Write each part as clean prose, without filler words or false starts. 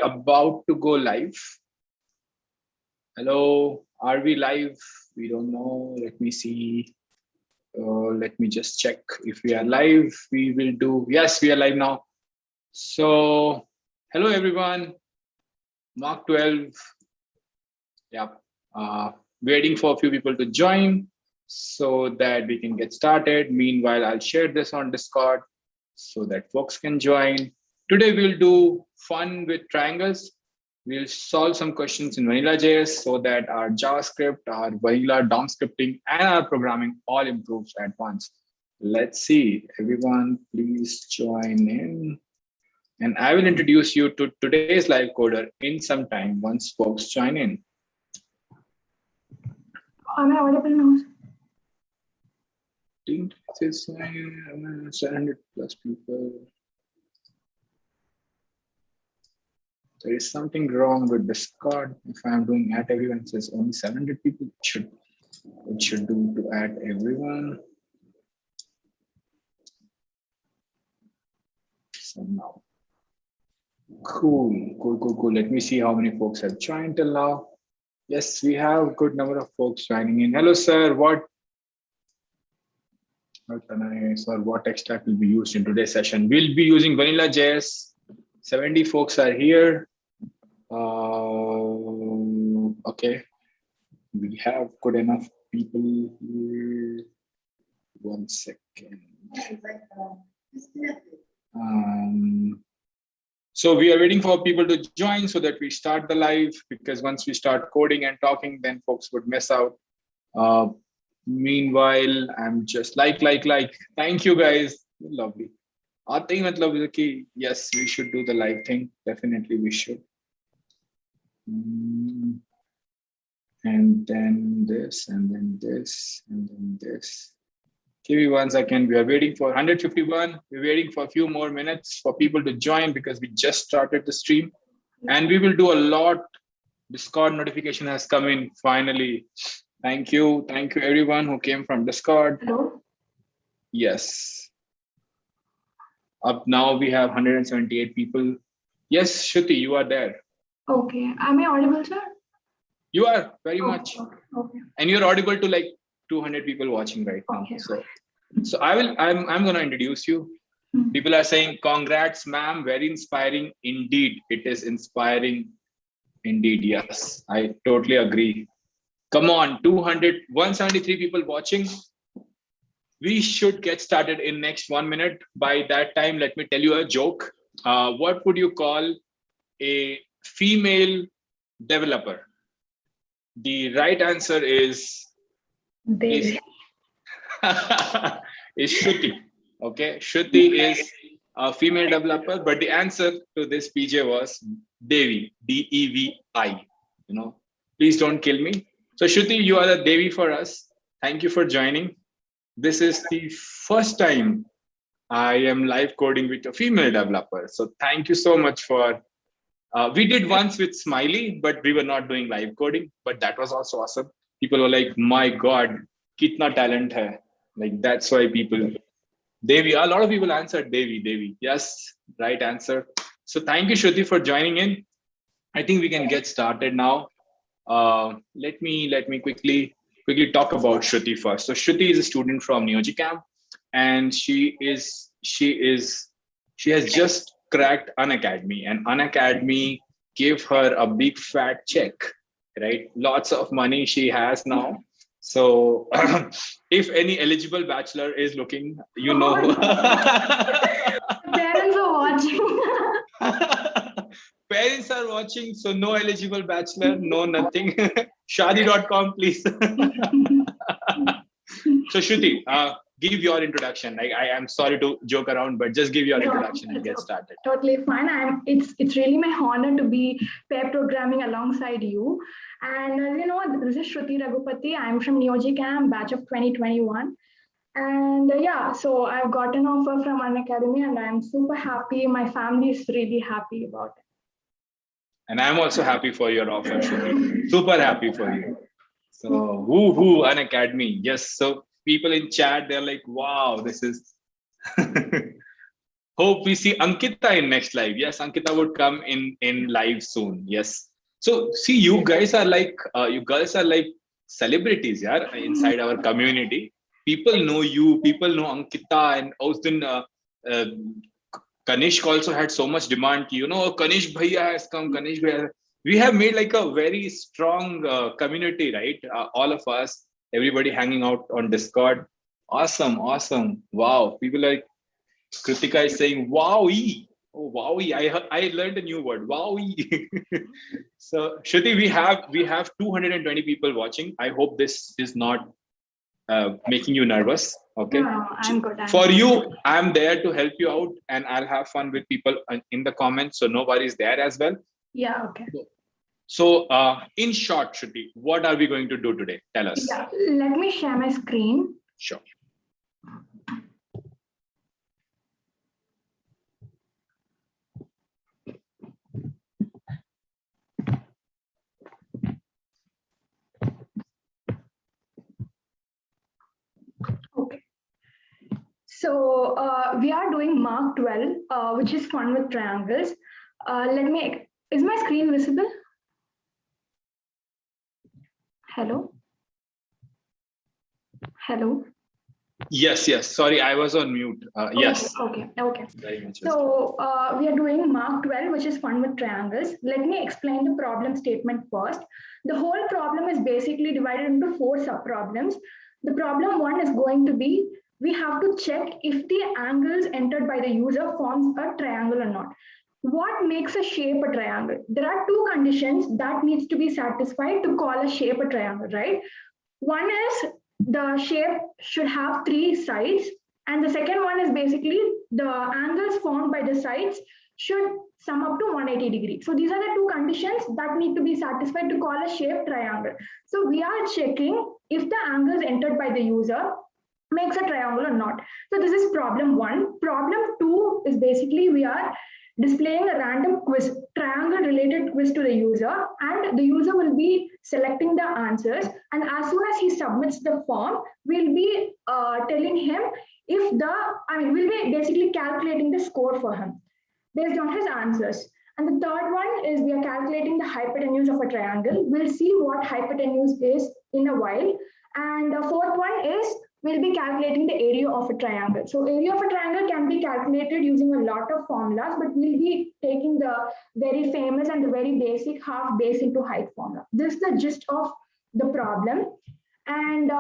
about to go live. Hello, are we live? We don't know. Let me see. Let me just check if we are live. We will do. Yes, we are live now. So, hello everyone. mark12. Yeah. Waiting for a few people to join so that we can get started. Meanwhile, I'll share this on Discord so that folks can join. Today we'll do fun with triangles. We'll solve some questions in vanilla.js so that our JavaScript, our vanilla DOM scripting, and our programming all improves at once. Let's see. Everyone, please join in. And I will introduce you to today's live coder in some time once folks join in. Am I audible now? 700 plus people. There is something wrong with Discord. If I'm doing at everyone, it says only 700 people. It should do to add everyone. So now, cool. Let me see how many folks have joined till now. Yes, we have a good number of folks joining in. Hello, sir. What tech stack will be used in today's session? We'll be using vanilla.js. 70 folks are here. Okay. We have good enough people here. 1 second. So we are waiting for people to join so that we start the live, because once we start coding and talking, then folks would miss out. Meanwhile, I'm just like. Thank you guys. Lovely. Yes, we should do the live thing. Definitely we should. And then this, and then this, and then this. Give me 1 second. We are waiting for 151. We're waiting for a few more minutes for people to join because we just started the stream. And we will do a lot. Discord notification has come in finally. Thank you. Thank you everyone who came from Discord. Hello? Yes. Up now we have 178 people. Yes, Shruthi, you are there. Okay. Am I audible, sir? You are very much. Okay. And you're audible to like 200 people watching right now. Okay. So I'm going to introduce you. People are saying, congrats, ma'am. Very inspiring. Indeed, it is inspiring. Indeed, yes. I totally agree. Come on, 173 people watching. We should get started in next 1 minute. By that time, let me tell you a joke. What would you call a female developer? The right answer is Shruti. Okay, Shruti is a female developer, but the answer to this PJ was Devi, D-E-V-I. Please don't kill me. So Shruti, you are the Devi for us. Thank you for joining. This is the first time I am live coding with a female developer. So thank you so much for, we did once with Smiley, but we were not doing live coding, but that was also awesome. People were like, my God, kitna talent hai. Like, that's why people, Devi, a lot of people answered Devi. Yes, right answer. So thank you, Shruti, for joining in. I think we can get started now. Let me quickly talk about Shruti first. So Shruti is a student from neogcamp, and she has just cracked Unacademy, and Unacademy gave her a big fat check, right? Lots of money she has now. So if any eligible bachelor is looking, you know. Parents are watching. Parents are watching, so no eligible bachelor, no nothing. Shadi.com, please. So Shruti, give your introduction. I am sorry to joke around, but just give your introduction and get started. Totally fine. It's really my honor to be pair programming alongside you. And this is Shruti Raghupati. I'm from neogcamp, batch of 2021. And so I've got an offer from Unacademy, and I'm super happy. My family is really happy about it. And I'm also happy for your offer, Shruti. Super happy for you. So woohoo, Unacademy. Yes. So people in chat, they're like, wow, this is Hope we see Ankita in next live. Yes, Ankita would come in live soon. Yes. So see, you guys are like celebrities, yeah, inside our community. People know you. People know Ankita, and Austin. Uh, Kanishk also had so much demand. Kanishk Bhaiya has come. Kanishk Bhaiya. We have made like a very strong community, right? All of us, everybody hanging out on Discord. Awesome, awesome. Wow. People like Kritika is saying wowie. Oh, wowie. I learned a new word. Wowie. So Shruti, we have 220 people watching. I hope this is not making you nervous. Okay. No, I'm good. For you, I'm there to help you out, and I'll have fun with people in the comments. So no worries there as well. Yeah, okay. So in short, Shruti, what are we going to do today? Tell us. Yeah, let me share my screen. Sure. Okay. So we are doing mark 12, which is fun with triangles. Is my screen visible? Hello? Hello? Yes. Sorry, I was on mute. Yes. Okay. Very much. So we are doing mark 12, which is fun with triangles. Let me explain the problem statement first. The whole problem is basically divided into 4 subproblems. The problem 1 is going to be, we have to check if the angles entered by the user forms a triangle or not. What makes a shape a triangle? There are 2 conditions that needs to be satisfied to call a shape a triangle, right? One is the shape should have 3 sides, and the second one is basically the angles formed by the sides should sum up to 180 degrees. So these are the 2 conditions that need to be satisfied to call a shape triangle. So we are checking if the angles entered by the user makes a triangle or not. So this is problem 1. Problem 2 is basically we are displaying a random quiz, triangle related quiz to the user, and the user will be selecting the answers, and as soon as he submits the form, we'll be telling him if we'll be basically calculating the score for him based on his answers. And the third one is we are calculating the hypotenuse of a triangle. We'll see what hypotenuse is in a while. And the fourth one is we'll be calculating the area of a triangle. So area of a triangle can be calculated using a lot of formulas, but we'll be taking the very famous and the very basic half base into height formula. This is the gist of the problem. And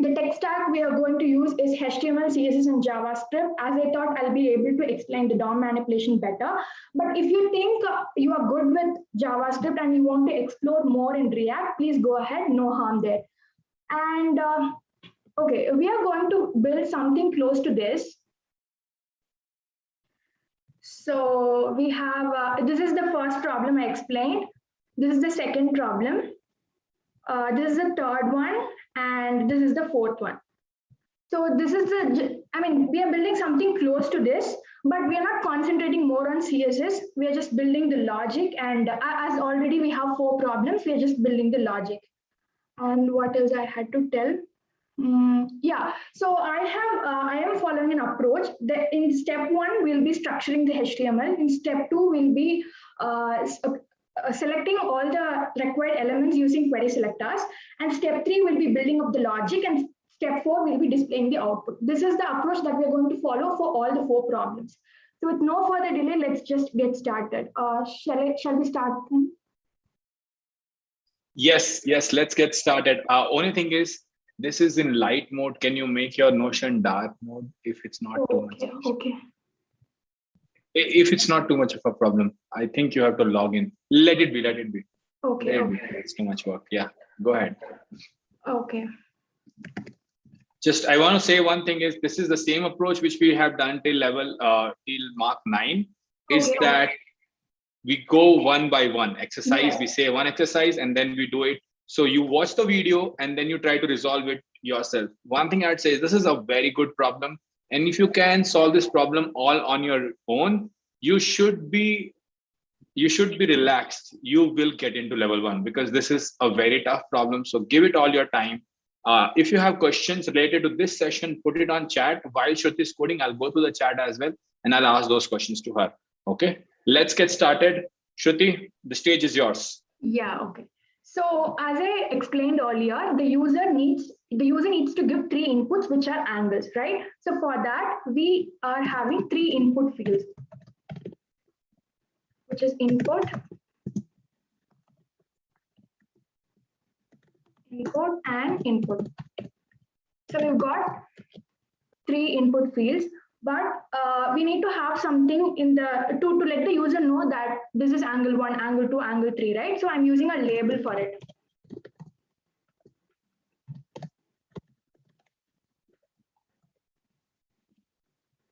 the tech stack we are going to use is HTML, CSS, and JavaScript, as I thought I'll be able to explain the DOM manipulation better. But if you think you are good with JavaScript and you want to explore more in React, please go ahead, no harm there. And okay, we are going to build something close to this. So we have, this is the first problem I explained. This is the second problem. This is the third one, and this is the fourth one. So this is we are building something close to this, but we are not concentrating more on CSS. We are just building the logic, and as already we have 4 problems, we are just building the logic. And what else I had to tell? Yeah, so I am following an approach that in step 1, we'll be structuring the HTML. In step 2, we'll be selecting all the required elements using query selectors. And step 3 will be building up the logic. And step 4 will be displaying the output. This is the approach that we're going to follow for all the 4 problems. So with no further delay, let's just get started. Shall we start? Yes, let's get started. Only thing is, this is in light mode. Can you make your Notion dark mode if it's not too much? Okay. If it's not too much of a problem, I think you have to log in. Let it be. Okay. It's too much work. Yeah, go ahead. Okay. Just, I want to say one thing is, this is the same approach which we have done till mark 9, is that we go one by one exercise. We say one exercise and then we do it. So you watch the video and then you try to resolve it yourself. One thing I'd say is this is a very good problem. And if you can solve this problem all on your own, you should be relaxed. You will get into level 1 because this is a very tough problem. So give it all your time. If you have questions related to this session, put it on chat. While Shruti is coding, I'll go to the chat as well, and I'll ask those questions to her. Okay, let's get started. Shruti, the stage is yours. Yeah, okay. So as I explained earlier, the user needs to give 3 inputs, which are angles, right? So for that, we are having 3 input fields, which is input, and input. So we've got 3 input fields, but we need to have something in the to let the user know that this is angle 1, angle 2, angle 3, right? So I'm using a label for it.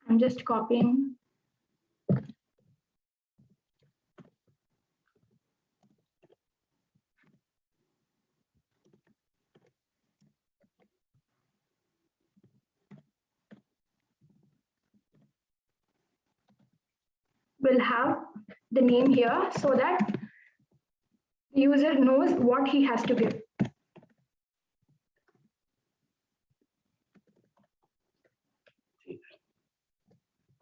I'm just copying. We'll have the name here so that the user knows what he has to give.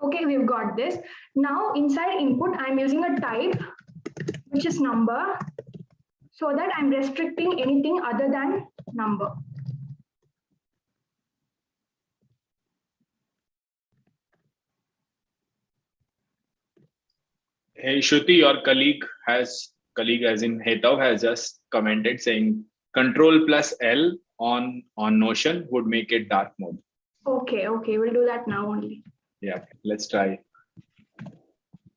Okay, we've got this. Now inside input, I'm using a type, which is number, so that I'm restricting anything other than number. Hey Shruti, your colleague as in Hetav has just commented saying Control plus L on Notion would make it dark mode. Okay, we'll do that now only. Yeah, let's try.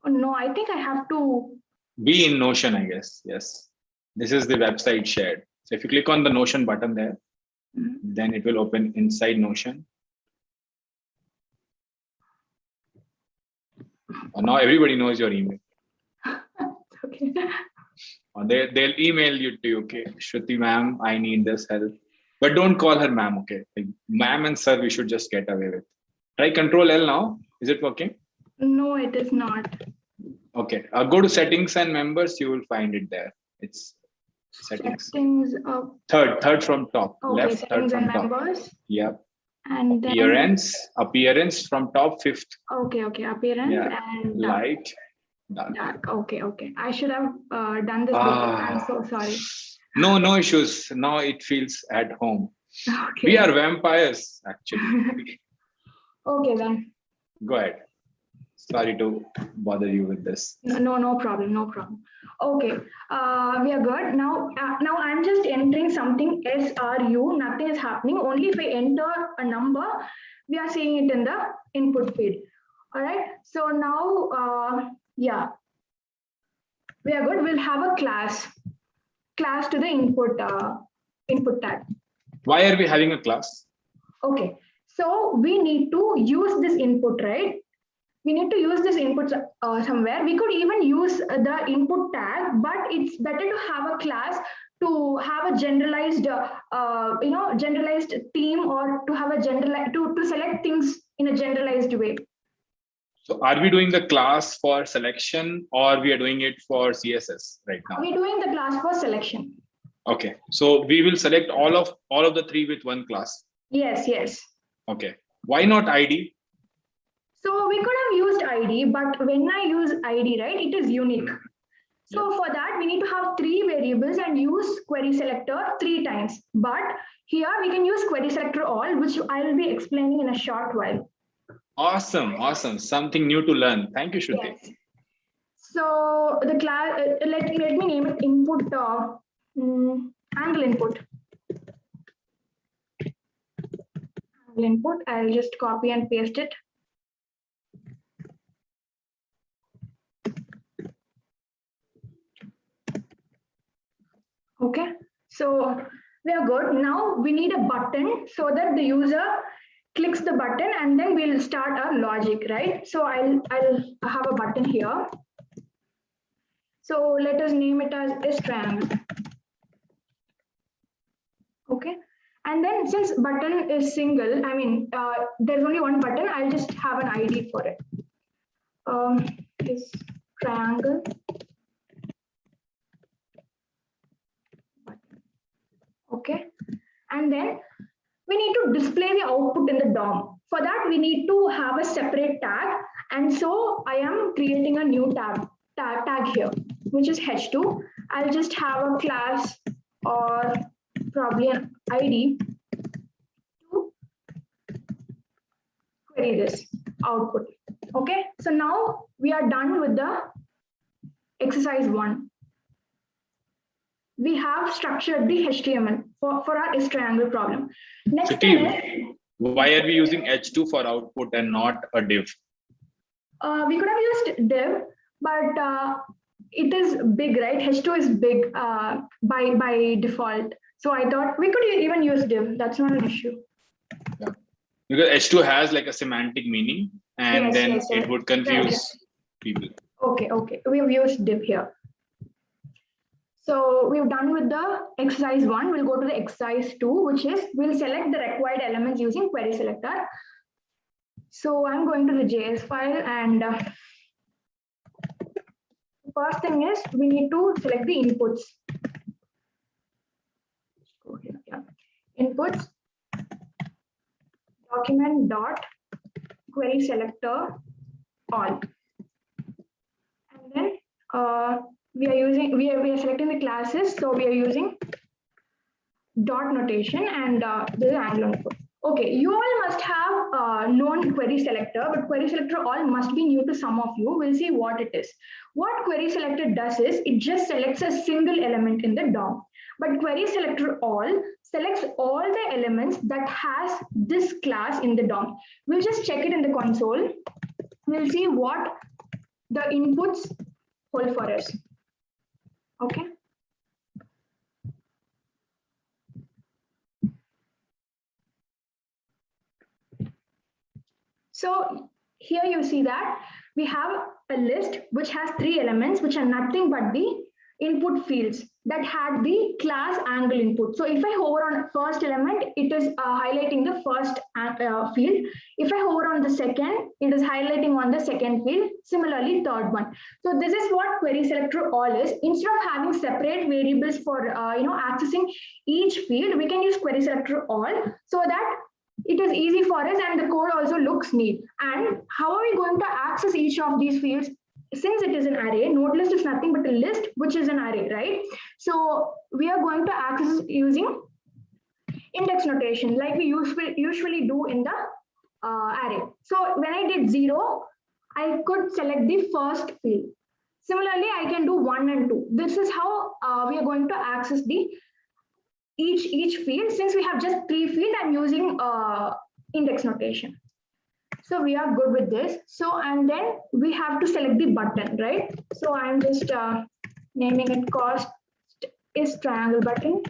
Oh, no, I think I have to be in Notion, I guess. Yes, this is the website shared. So if you click on the Notion button there, then it will open inside Notion. Now everybody knows your email. Okay. They'll email you to, okay, Shruti ma'am, I need this help. But don't call her ma'am, okay? Like, ma'am and sir, we should just get away with. Try Control L now. Is it working? No, it is not. Okay. Go to settings and members. You will find it there. It's settings. Third from top. Okay, left, third from top. Members. Yep. And appearance from top, 5th. Okay, appearance, yeah. and light, dark. Okay. I should have done this before. I'm so sorry. No issues. Now it feels at home. Okay. We are vampires, actually. Okay, then. Go ahead. Sorry to bother you with this. No problem. Okay, we are good. Now I'm just entering something SRU. Nothing is happening. Only if I enter a number, we are seeing it in the input field. All right. So now, yeah, we are good. We'll have a class to the input tag. Why are we having a class? Okay. So we need to use this input, right? We need to use this input somewhere. We could even use the input tag, but it's better to have a class to have a generalized, generalized theme, or to have a generalized to select things in a generalized way. So, are we doing the class for selection, or we are doing it for CSS right now? We're doing the class for selection. Okay, so we will select all of the 3 with one class. Yes. Okay. Why not ID? So we could have used ID, but when I use ID, right, it is unique. So for that, we need to have 3 variables and use query selector 3 times. But here we can use query selector all, which I will be explaining in a short while. Awesome. Something new to learn. Thank you, Shruti. Yes. So the class, let me name it input angle input. Angle input. I'll just copy and paste it. Okay, so we are good. Now we need a button so that the user clicks the button and then we'll start our logic, right? So I'll have a button here. So let us name it as this triangle. Okay, and then since button is single, there's only one button, I'll just have an ID for it. This triangle. Okay, And then we need to display the output in the DOM. For that, we need to have a separate tag. And so I am creating a new tag here, which is h2. I'll just have a class or probably an ID to query this output. Okay, so now we are done with the exercise 1. We have structured the HTML for our triangle problem. Next thing is, why are we using h2 for output and not a div? We could have used div, but it is big, right? H2 is big by default. So I thought we could even use div. That's not an issue. Yeah. Because h2 has like a semantic meaning, and then it would confuse people. Okay, we've used div here. So we've done with the exercise 1. We'll go to the exercise 2, which is we'll select the required elements using query selector. So I'm going to the JS file, and the first thing is we need to select the inputs. Go here, yeah. Inputs, document dot query selector all, and then we are selecting the classes, so we are using dot notation, and this is angular input. Okay, you all must have known query selector, but query selector all must be new to some of you. We'll see what it is. What query selector does is it just selects a single element in the DOM, but query selector all selects all the elements that has this class in the DOM. We'll just check it in the console. We'll see what the inputs hold for us. Okay. So here you see that we have a list which has 3 elements, which are nothing but the input fields that had the class angle input. So if I hover on first element, it is highlighting the first field. If I hover on the second, it is highlighting on the second field. Similarly, third one. So this is what query selector all is. Instead of having separate variables for accessing each field, we can use query selector all, so that it is easy for us and the code also looks neat. And how are we going to access each of these fields? Since it is an array, node list is nothing but a list, which is an array, right? So we are going to access using index notation, like we usually do in the array. So when I did 0, I could select the first field. Similarly, I can do 1 and 2. This is how we are going to access the each field. Since we have just 3 fields, I'm using index notation. So we are good with this. So, and then we have to select the button, right? So I'm just naming it cost is triangle button.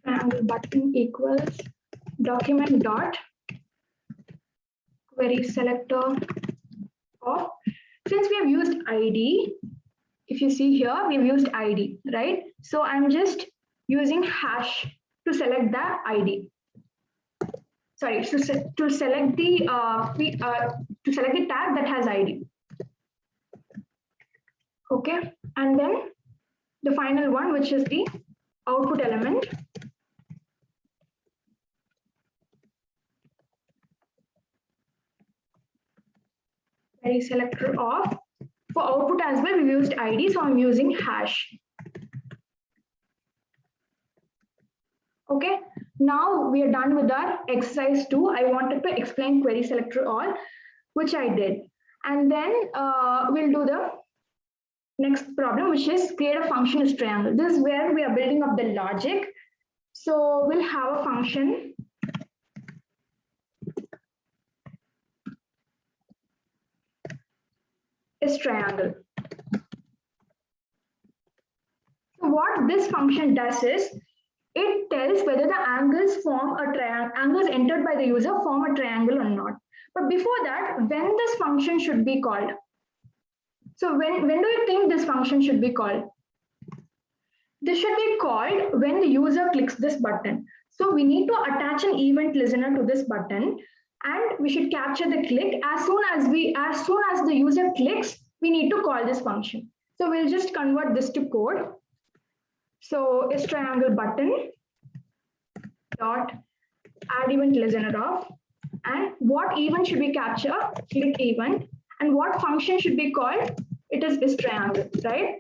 Triangle button equals document dot query selector of. Since we have used ID, if you see here, we've used ID, right? So I'm just using hash to select the ID. Sorry, to select the tag that has ID. Okay, and then the final one, which is the output element. Query selector of. For output as well, we used ID, so I'm using hash. Okay, now we are done with our exercise 2. I wanted to explain query selector all, which I did. And then we'll do the next problem, which is create a function is triangle. This is where we are building up the logic. So we'll have a function. Is triangle. So what this function does is, it tells whether the angles form a triangle, angles entered by the user form a triangle or not. But before that, when this function should be called? So when do you think this function should be called? This should be called when the user clicks this button. So we need to attach an event listener to this button, and we should capture the click. As soon as the user clicks, we need to call this function. So we'll just convert this to code. So is triangle button dot add event listener of, and what event should we capture? Click event, and what function should be called? It is triangle, right?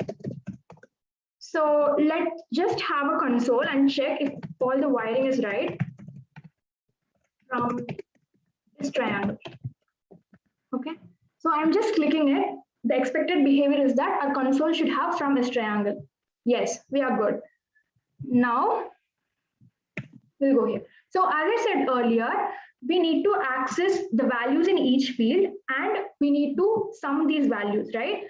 So let's just have a console and check if all the wiring is right from this triangle. Okay, so I'm just clicking it. The expected behavior is that a console should have from this triangle. Yes, we are good. Now we'll go here. So as I said earlier, we need to access the values in each field and we need to sum these values, right?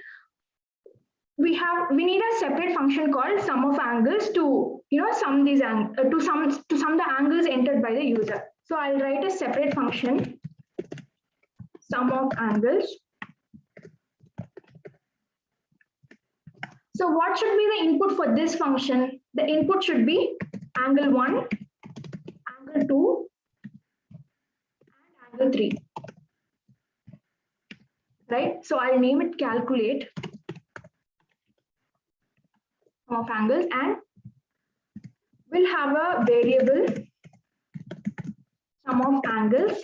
We need a separate function called sum of angles to sum these to sum the angles entered by the user. So I'll write a separate function, sum of angles. So what should be the input for this function? The input should be angle 1, angle 2, and angle 3. Right? So I'll name it calculate of angles, and we'll have a variable sum of angles,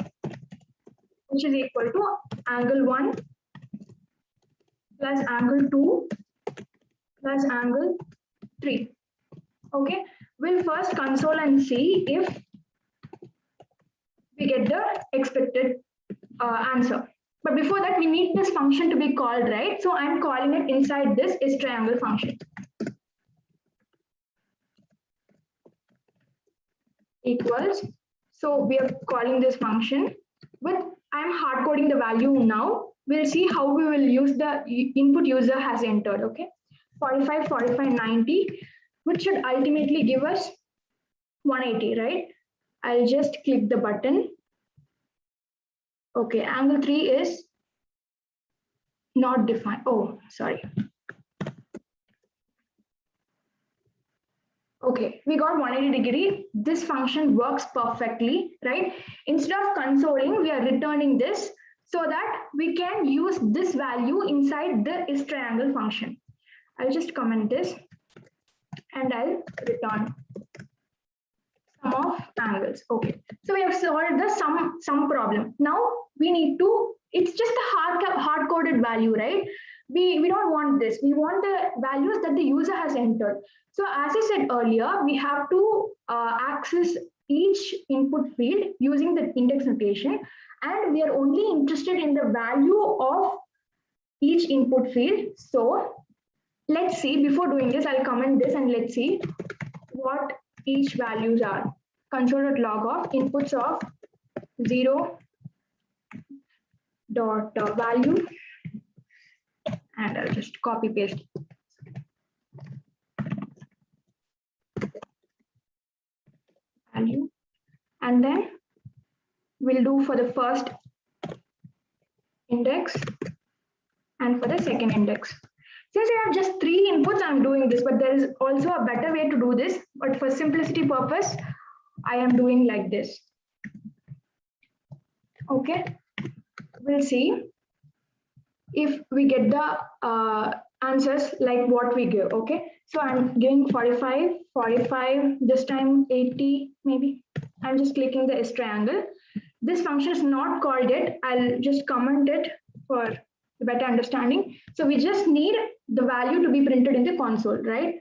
which is equal to angle 1 plus angle 2 plus angle 3. Okay, we'll first console and see if we get the expected answer. But before that, we need this function to be called, right? So I'm calling it inside this is triangle function. Equals. So we are calling this function with, I'm hard coding the value now. We'll see how we will use the input user has entered. Okay, 45, 45, 90, which should ultimately give us 180, right? I'll just click the button. Okay, angle 3 is not defined. Oh, sorry. Okay, we got 180 degree. This function works perfectly, right? Instead of consoling, we are returning this so that we can use this value inside the is triangle function. I'll just comment this and I'll return sum of angles. Okay, so we have solved the sum problem. Now we need to, it's just a hard coded value, right? We don't want this. We want the values that the user has entered. So as I said earlier, we have to access each input field using the index notation, and we are only interested in the value of each input field. So let's see, before doing this, I'll comment this and let's see what each values are. Console.log of inputs of 0 dot value, and I'll just copy paste. Value, and then we'll do for the first index and for the second index. Since we have just 3 inputs, I'm doing this, but there is also a better way to do this. But for simplicity purpose, I am doing like this. Okay, we'll see if we get the answers like what we give. Okay, so I'm giving 45, 45, this time 80 maybe. I'm just clicking the is triangle. This function is not called yet. I'll just comment it for the better understanding. So we just need the value to be printed in the console, right?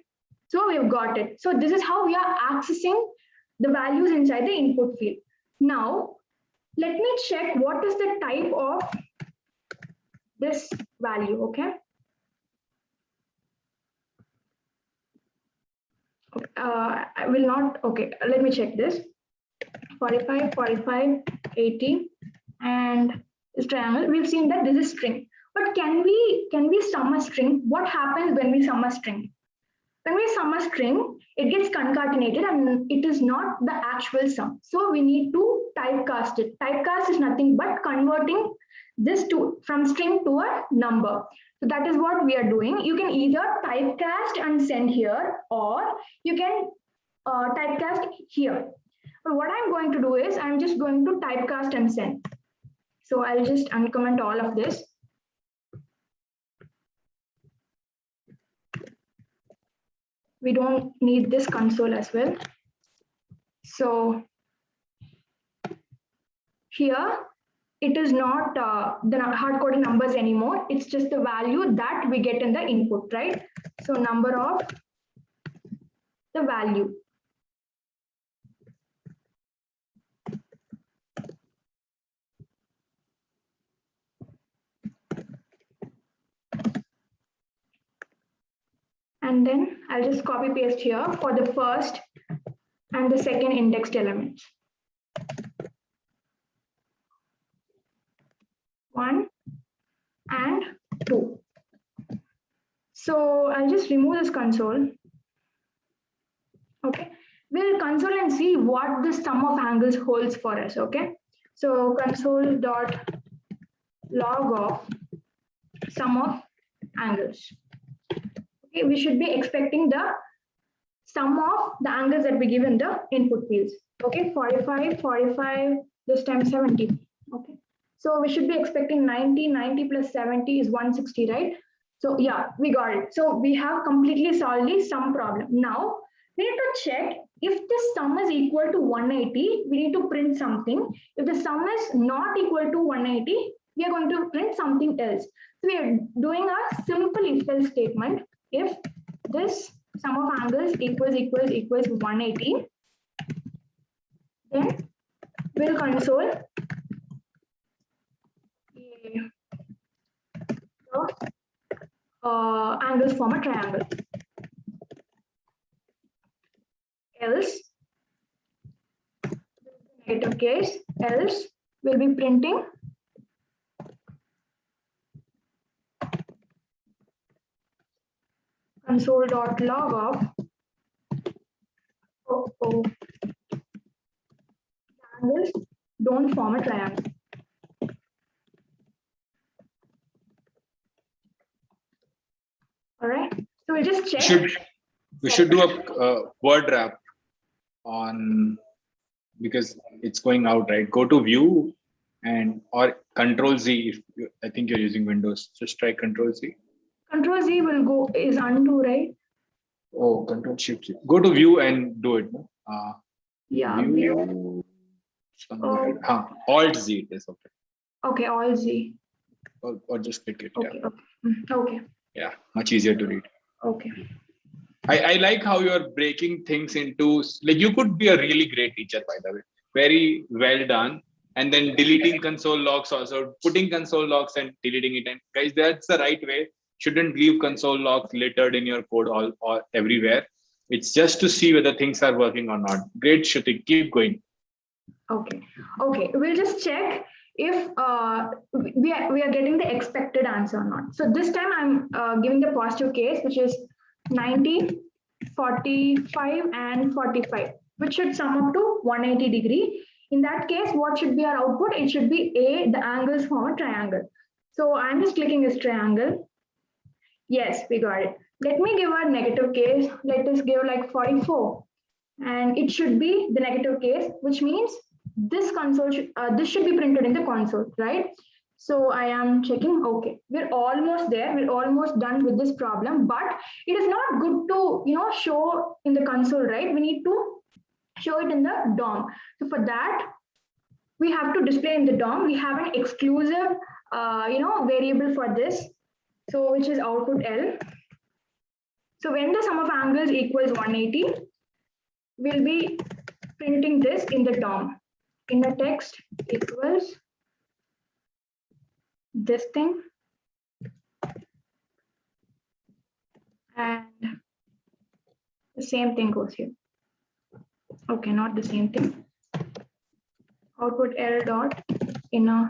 So we've got it. So this is how we are accessing the values inside the input field. Now, let me check what is the type of this value, okay? I will not, okay, let me check this. 45, 45, 80, and this triangle. We've seen that this is string. But can we sum a string? What happens when we sum a string? When we sum a string, it gets concatenated and it is not the actual sum. So we need to typecast it. Typecast is nothing but converting this from string to a number. So that is what we are doing. You can either typecast and send here, or you can typecast here. But what I'm going to do is I'm just going to typecast and send. So I'll just uncomment all of this. We don't need this console as well. So here it is not the hard-coded numbers anymore. It's just the value that we get in the input, right? So number of the value. And then I'll just copy paste here for the first and the second indexed elements. 1 and 2. So I'll just remove this console. Okay, we'll console and see what the sum of angles holds for us. Okay, so console.log of sum of angles. Okay, we should be expecting the sum of the angles that we give in the input fields. Okay, 45, 45, this time 70. Okay, so we should be expecting 90, 90 plus 70 is 160, right? So yeah, we got it. So we have completely solved the sum problem. Now we need to check if the sum is equal to 180, we need to print something. If the sum is not equal to 180, we are going to print something else. So we are doing a simple if-else statement. If this sum of angles equals 180, then we'll console angles form a triangle. Else, negative case, else we'll be printing console.log of angles don't form a triangle. All right, so we'll just check. We should do a word wrap on, because it's going out, right? Go to view and or Control Z if I think you're using Windows. Just try Control Z. Control Z will go is undo, right? Oh, Control Shift Z. Go to view and do it. Yeah. View. Alt Z it is okay. Okay, Alt Z. Or just click it. Okay. Yeah. Okay. Yeah, much easier to read. Okay. I like how you're breaking things into, like, you could be a really great teacher, by the way. Very well done. And then deleting console logs, also putting console logs and deleting it. And guys, that's the right way. Shouldn't leave console logs littered in your code all or everywhere. It's just to see whether things are working or not. Great, Shruthi, keep going. Okay. Okay, we'll just check if we are getting the expected answer or not. So this time I'm giving the positive case, which is 90, 45 and 45, which should sum up to 180 degree. In that case, what should be our output? It should be the angles form a triangle. So I'm just clicking this triangle. Yes, we got it. Let me give a negative case. Let us give like 44, and it should be the negative case, which means this console this should be printed in the console, right? So I am checking. Okay, we're almost there. We're almost done with this problem, but it is not good to show in the console, right? We need to show it in the DOM. So for that, we have to display in the DOM. We have an exclusive variable for this, so which is output L. So when the sum of angles equals 180, we'll be printing this in the DOM. In the text equals this thing, and the same thing goes here. Okay, not the same thing. Output L dot inner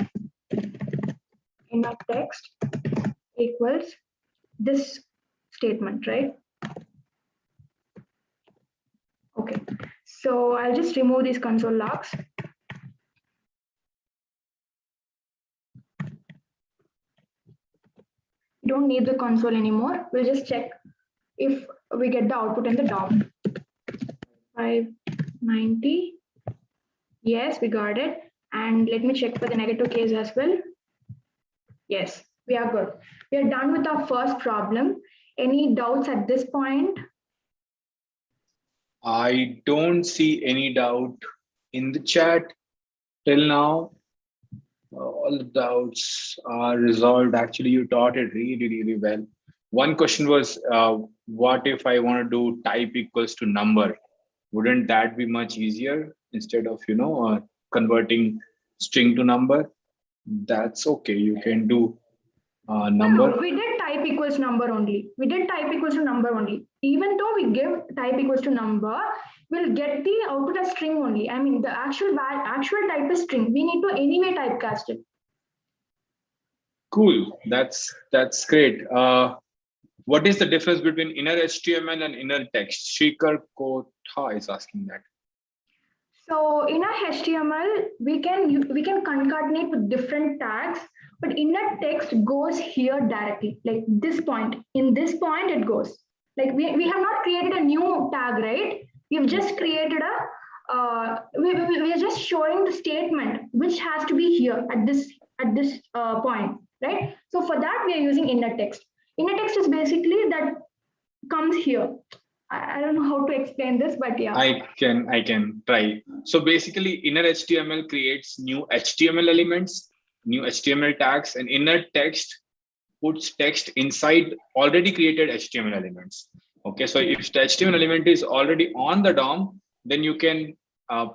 text equals this statement, right? Okay, so I'll just remove these console logs. Don't need the console anymore. We'll just check if we get the output in the DOM. 590. Yes, we got it. And let me check for the negative case as well. Yes, we are good. We are done with our first problem. Any doubts at this point? I don't see any doubt in the chat till now. All the doubts are resolved. Actually, you taught it really, really well. One question was, what if I want to do type equals to number? Wouldn't that be much easier instead of, converting string to number? That's okay. You can do number. No, we did type equals number only. We did type equals to number only. Even though we give type equals to number, we'll get the output as string only. I mean, the actual type is string. We need to anyway typecast it. Cool. That's great. What is the difference between inner HTML and inner text? Shikar Kotha is asking that. So in our HTML, we can concatenate with different tags, but inner text goes here directly, like this point. In this point, it goes. Like we have not created a new tag, right? We've just created a, we are just showing the statement which has to be here at this point, right? So for that, we are using inner text. Inner text is basically that comes here. I don't know how to explain this, but yeah. I can try. So basically, inner HTML creates new HTML elements, new HTML tags, and inner text puts text inside already created HTML elements. Okay, so if the HTML element is already on the DOM, then you can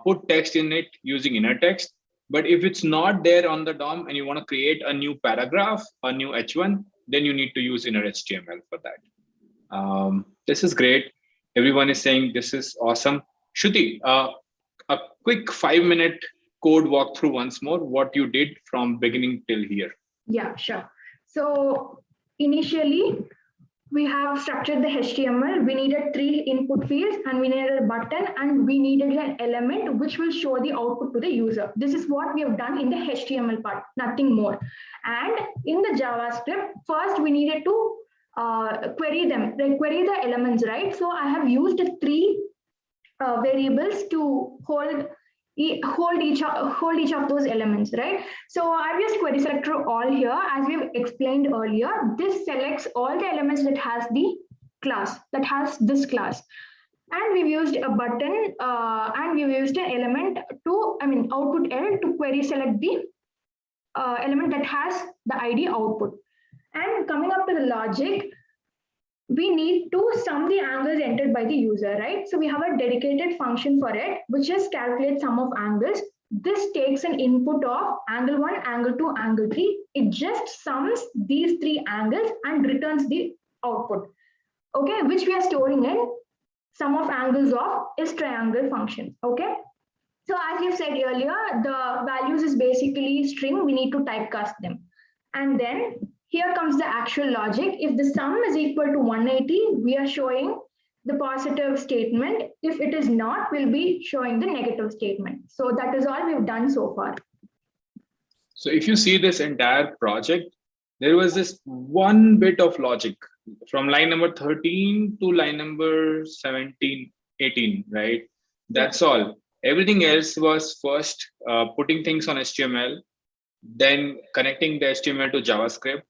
put text in it using inner text. But if it's not there on the DOM and you want to create a new paragraph, a new H1, then you need to use inner HTML for that. This is great. Everyone is saying this is awesome. Shruti, a quick 5-minute code walkthrough once more, what you did from beginning till here. Yeah, sure. So initially, we have structured the HTML. We needed 3 input fields and we needed a button and we needed an element which will show the output to the user. This is what we have done in the HTML part, nothing more. And in the JavaScript, first we needed to query them, like query the elements, right? So I have used 3 variables to hold each of those elements, right? So I've used query selector all here. As we've explained earlier, this selects all the elements that has the class, that has this class. And we've used a button and we've used an element to, output L to query select the element that has the ID output. And coming up to the logic, we need to sum the angles entered by the user, right? So we have a dedicated function for it, which is calculate sum of angles. This takes an input of angle 1, angle 2, angle 3. It just sums these 3 angles and returns the output, okay, which we are storing in sum of angles of is triangle function, okay? So as you said earlier, the values is basically string. We need to typecast them. And then here comes the actual logic. If the sum is equal to 180, we are showing the positive statement. If it is not, we'll be showing the negative statement. So that is all we've done so far. So if you see this entire project, there was this one bit of logic from line number 13 to line number 17, 18, right? That's all. Everything else was first putting things on HTML, then connecting the HTML to JavaScript,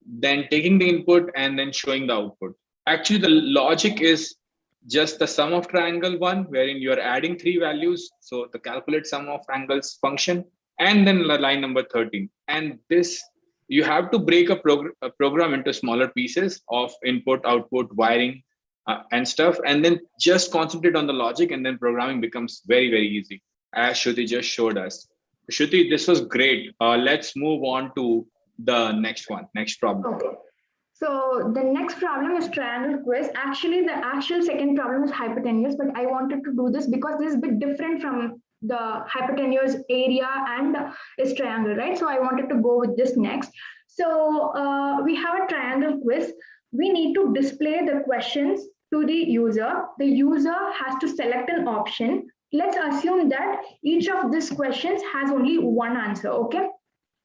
then taking the input and then showing the output. Actually, the logic is just the sum of triangle 1, wherein you're adding 3 values. So the calculate sum of angles function, and then line number 13. And this, you have to break a program into smaller pieces of input, output, wiring, and stuff, and then just concentrate on the logic, and then programming becomes very, very easy, as Shruti just showed us. Shruti, this was great. Let's move on to the next problem. Okay. So the next problem is triangle quiz. Actually, the actual second problem is hypotenuse, but I wanted to do this because this is a bit different from the hypotenuse area and is triangle, right? So I wanted to go with this next. So we have a triangle quiz. We need to display the questions to the user. The user has to select an option. Let's assume that each of these questions has only one answer, okay?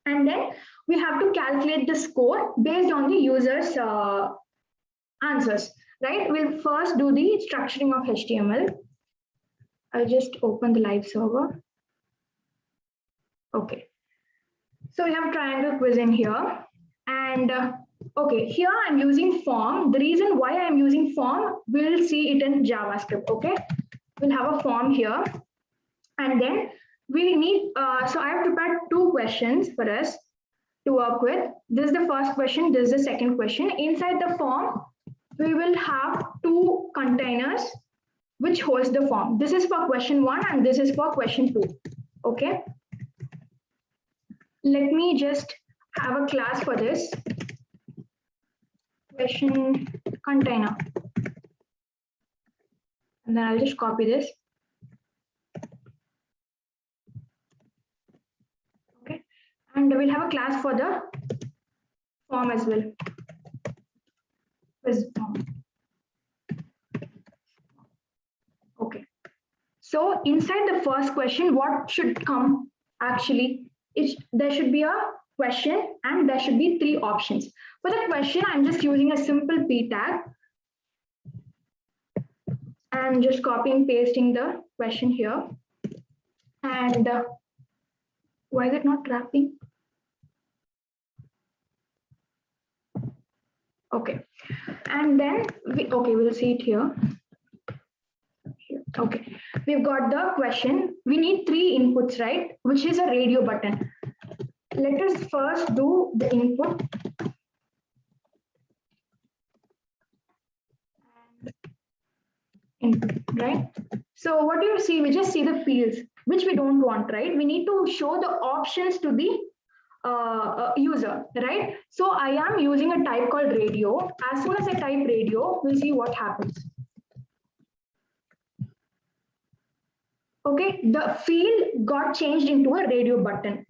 And then we have to calculate the score based on the user's answers, right? We'll first do the structuring of HTML. I'll just open the live server. Okay. So we have triangle quiz in here. And okay, here I'm using form. The reason why I'm using form, we'll see it in JavaScript, okay? we'll have a form here, and then we need, so I have prepared two questions for us to work with. This is the first question, this is the second question. Inside the form, we will have two containers which holds the form. This is for question 1 and this is for question 2. Okay. Let me just have a class for this. Question container. And then I'll just copy this. Okay. And we'll have a class for the form as well. Okay. So inside the first question, what should come actually? There should be a question and there should be 3 options. For the question, I'm just using a simple p tag. I'm just copying pasting the question here. And why is it not wrapping? Okay. And then we'll see it here. Okay, we've got the question. We need 3 inputs, right? Which is a radio button. Let us first do the input. Input, right? So what do you see? We just see the fields, which we don't want, right? We need to show the options to the user, right? So I am using a type called radio. As soon as I type radio, we'll see what happens. Okay, the field got changed into a radio button.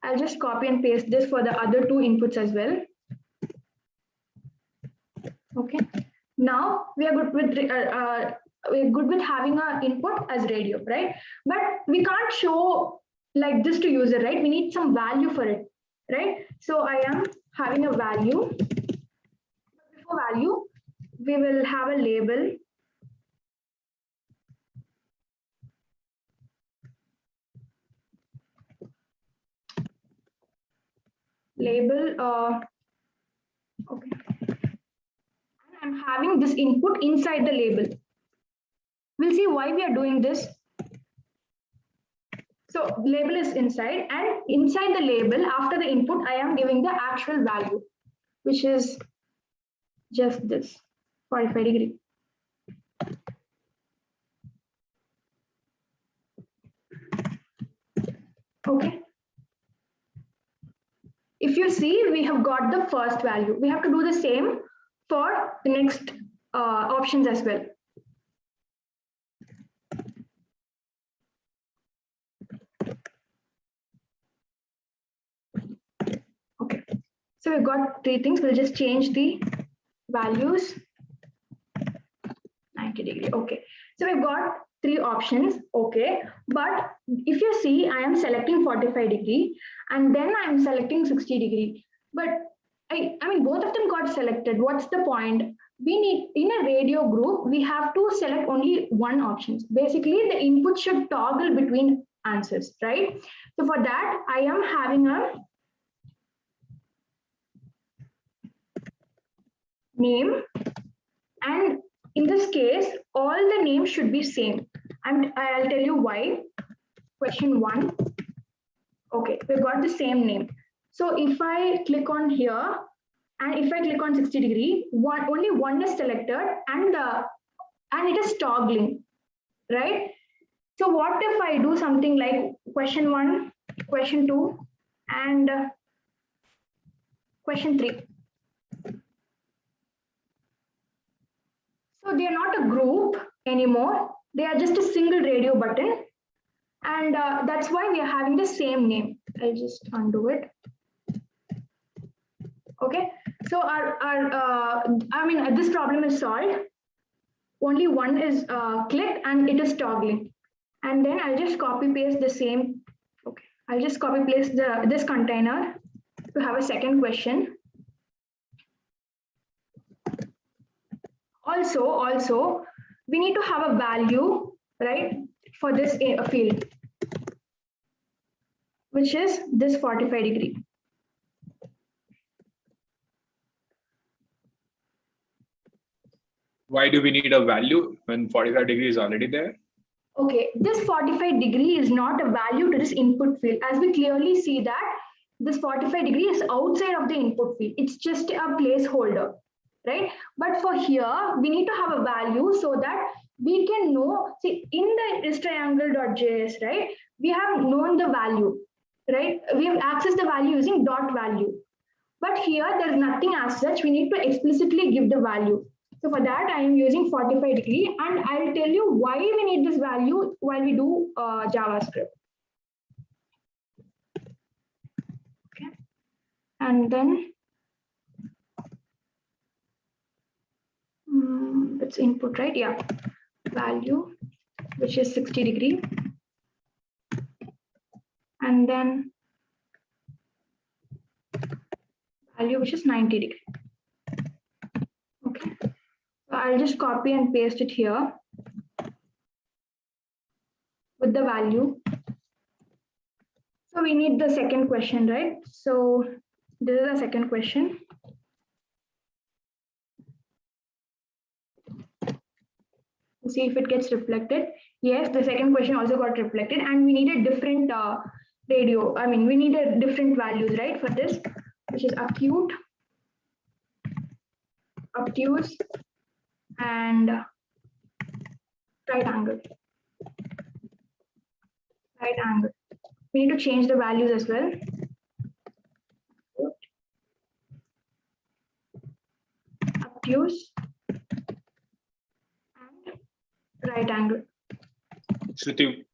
I'll just copy and paste this for the other 2 inputs as well. Okay, now we are good with having our input as radio, right? But we can't show like this to user, right? We need some value for it, right? So I am having a value. Before value, we will have a label. Okay. I'm having this input inside the label. We'll see why we are doing this. So label is inside, and inside the label, after the input, I am giving the actual value, which is just this 45 degree. Okay. If you see, we have got the first value. We have to do the same for the next options as well. Okay, so we've got 3 things. We'll just change the values. 90 degree. Okay, so we've got 3 options. Okay, but if you see, I am selecting 45 degree and then I'm selecting 60 degree. But I mean, both of them got selected. What's the point? We need, in a radio group, we have to select only one option. Basically, the input should toggle between answers, right? So for that, I am having a name, and in this case, all the names should be same. And I'll tell you why. Question 1. Okay, we've got the same name. So if I click on here, and if I click on 60 degree, only one is selected, and it is toggling, right? So what if I do something like question 1, question 2, and question 3? So they are not a group anymore. They are just a single radio button. And that's why we are having the same name. I'll just undo it. Okay. So this problem is solved. Only one is clicked and it is toggling. And then I'll just copy paste the same. Okay. I'll just copy paste this container to have a second question. Also, we need to have a value, right, for this field, which is this 45 degree. Why do we need a value when 45 degrees is already there? Okay, this 45 degree is not a value to this input field. As we clearly see that this 45 degree is outside of the input field. It's just a placeholder, right? But for here, we need to have a value so that we can know, see, in the triangle.js, right, we have known the value, right? We have accessed the value using dot value. But here, there's nothing as such. We need to explicitly give the value. So for that, I am using 45 degree, and I'll tell you why we need this value while we do JavaScript. Okay, and then it's input, right? Yeah, value, which is 60 degree, and then value, which is 90 degree. Okay. So I'll just copy and paste it here with the value. So we need the second question, right? So this is the second question. See if it gets reflected. Yes, the second question also got reflected, and we need a different radio. I mean, we need a different values, right, for this, which is acute, obtuse, and right angle. Right angle. We need to change the values as well. Obtuse and right angle. Shruti,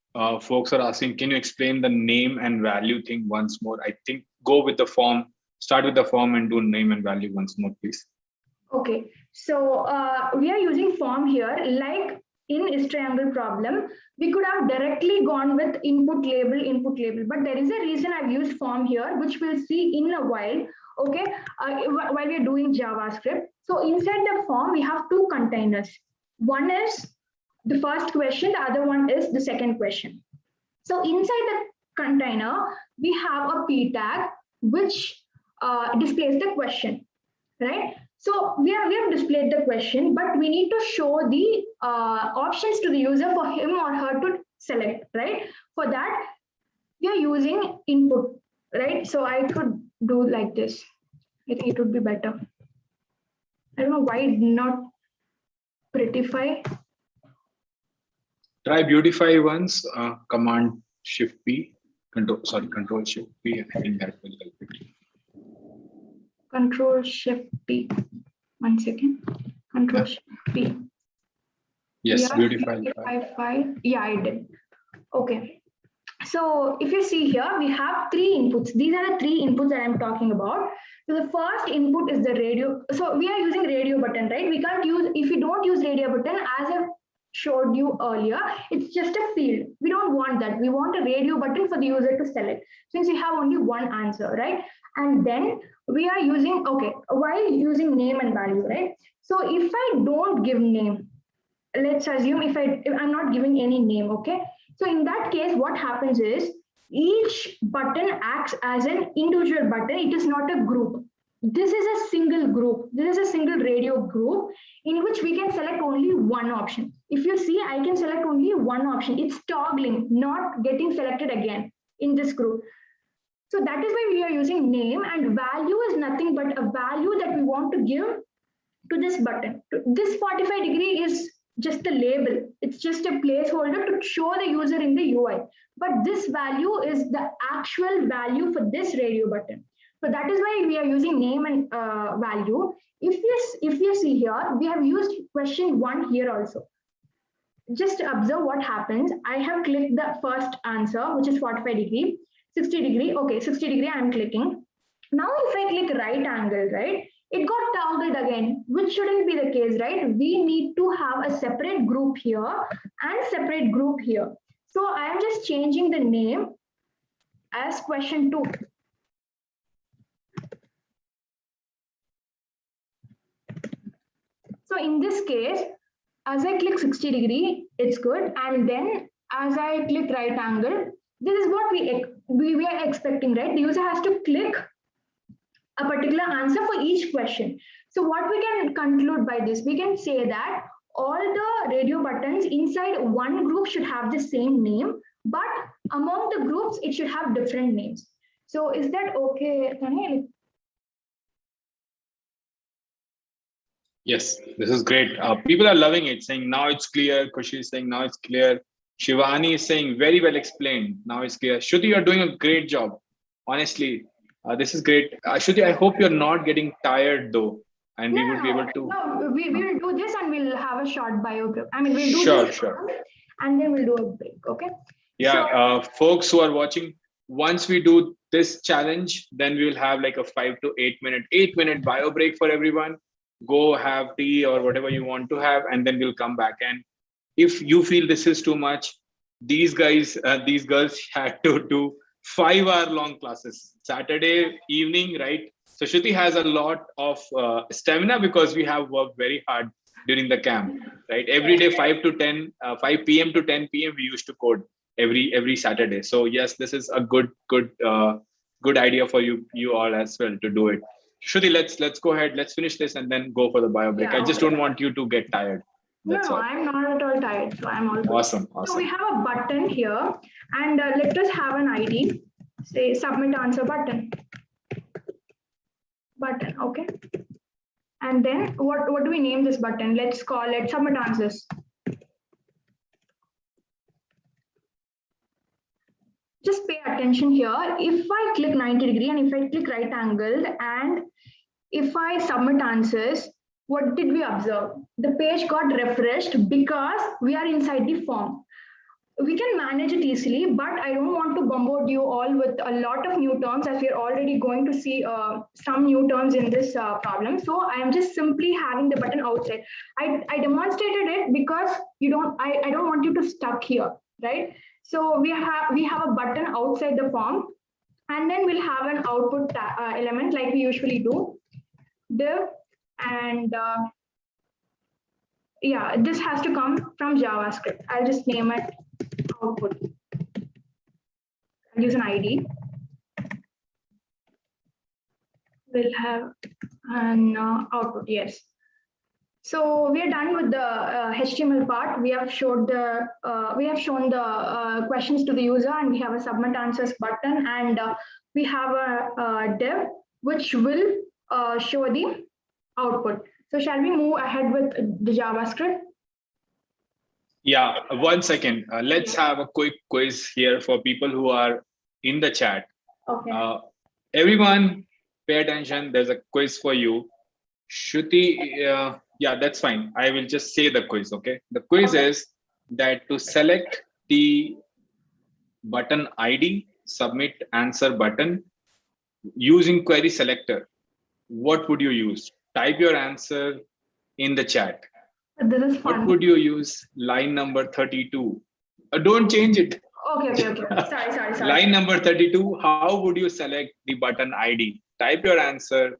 folks are asking, can you explain the name and value thing once more? I think go with the form, start with the form and do name and value once more, please. Okay, so we are using form here. Like in is triangle problem, we could have directly gone with input label, but there is a reason I've used form here, which we'll see in a while. Okay, while we are doing JavaScript. So inside the form, we have two containers. One is the first question, the other one is the second question. So inside the container, we have a p tag which displays the question, right? So we have displayed the question, but we need to show the options to the user for him or her to select, right? For that, we are using input, right? So I could do like this. I think it would be better. I don't know why not prettify. Try beautify once, Command Shift P, Control Shift P, and I think that will help it. Control Shift P. 1 second. Control Shift P. Yes, Yeah, beautify. Yeah, I did. Okay. So if you see here, we have three inputs. These are the three inputs that I'm talking about. So the first input is the radio. So we are using radio button, right? We can't use, if you don't use radio button, as I've showed you earlier, it's just a field. We don't want that. We want a radio button for the user to select, since we have only one answer, right? And then we are using, okay, while using name and value, right? So if I don't give name, let's assume if I'm not giving any name, okay? So in that case, what happens is each button acts as an individual button. It is not a group. This is a single group. This is a single radio group in which we can select only one option. If you see, I can select only one option. It's toggling, not getting selected again in this group. So that is why we are using name, and value is nothing but a value that we want to give to this button. This 45 degree is just a label. It's just a placeholder to show the user in the UI. But this value is the actual value for this radio button. So that is why we are using name and value. If you see here, we have used question 1 here also. Just observe what happens. I have clicked the first answer, which is 45 degree, 60 degree. Okay, 60 degree I'm clicking. Now if I click right angle, right, it got toggled again, which shouldn't be the case, right? We need to have a separate group here and separate group here. So I am just changing the name as question 2. So in this case, as I click 60 degree, it's good. And then as I click right angle, this is what we are expecting, right? The user has to click a particular answer for each question. So what we can conclude by this, we can say that all the radio buttons inside one group should have the same name, but among the groups, it should have different names. So is that okay, Tanay? Yes, this is great. People are loving it, saying now it's clear. Kushi is saying now it's clear. Shivani is saying very well explained. Now it's clear. Shruti, you're doing a great job. Honestly, this is great. Shruti, I hope you're not getting tired though, and we would be able to. No, we will do this and we'll have a short bio. I mean, we'll do Sure, this sure. and then we'll do a break. Okay. Yeah, so, folks who are watching, once we do this challenge, then we will have like a 5 to 8 minute bio break for everyone. Go have tea or whatever you want to have, and then we'll come back. And if you feel this is too much, these guys, these girls had to do 5-hour long classes Saturday evening, right? So Shruti has a lot of stamina because we have worked very hard during the camp, right? Every day 5 p.m. to 10 p.m. we used to code every Saturday. So yes, this is a good idea for you all as well to do it. Shruti, let's go ahead. Let's finish this and then go for the bio break. I just don't want you to get tired. That's all. I'm not at all tired, so I'm all good. Awesome. So we have a button here, and let us have an ID. Say submit answer button. Okay. And then what do we name this button? Let's call it submit answers. Just pay attention here. If I click 90 degree and if I click right angled and if I submit answers, what did we observe? The page got refreshed because we are inside the form. We can manage it easily, but I don't want to bombard you all with a lot of new terms as we're already going to see some new terms in this problem. So I am just simply having the button outside. I demonstrated it because I don't want you to stuck here, right? So we have a button outside the form, and then we'll have an output element like we usually do, div, and yeah, this has to come from JavaScript. I'll just name it output. I'll use an ID. We'll have an output, yes. So we are done with the HTML part. We have shown the questions to the user, and we have a submit answers button, and we have a div which will show the output. So shall we move ahead with the JavaScript? Yeah, 1 second. Let's have a quick quiz here for people who are in the chat. Okay. Everyone, pay attention. There's a quiz for you. Shruti, yeah, that's fine. I will just say the quiz, okay? The quiz is that to select the button ID, submit answer button, using query selector, what would you use? Type your answer in the chat. This is fun. What would you use? Line number 32. Don't change it. Okay. Sorry. Line number 32. How would you select the button ID? Type your answer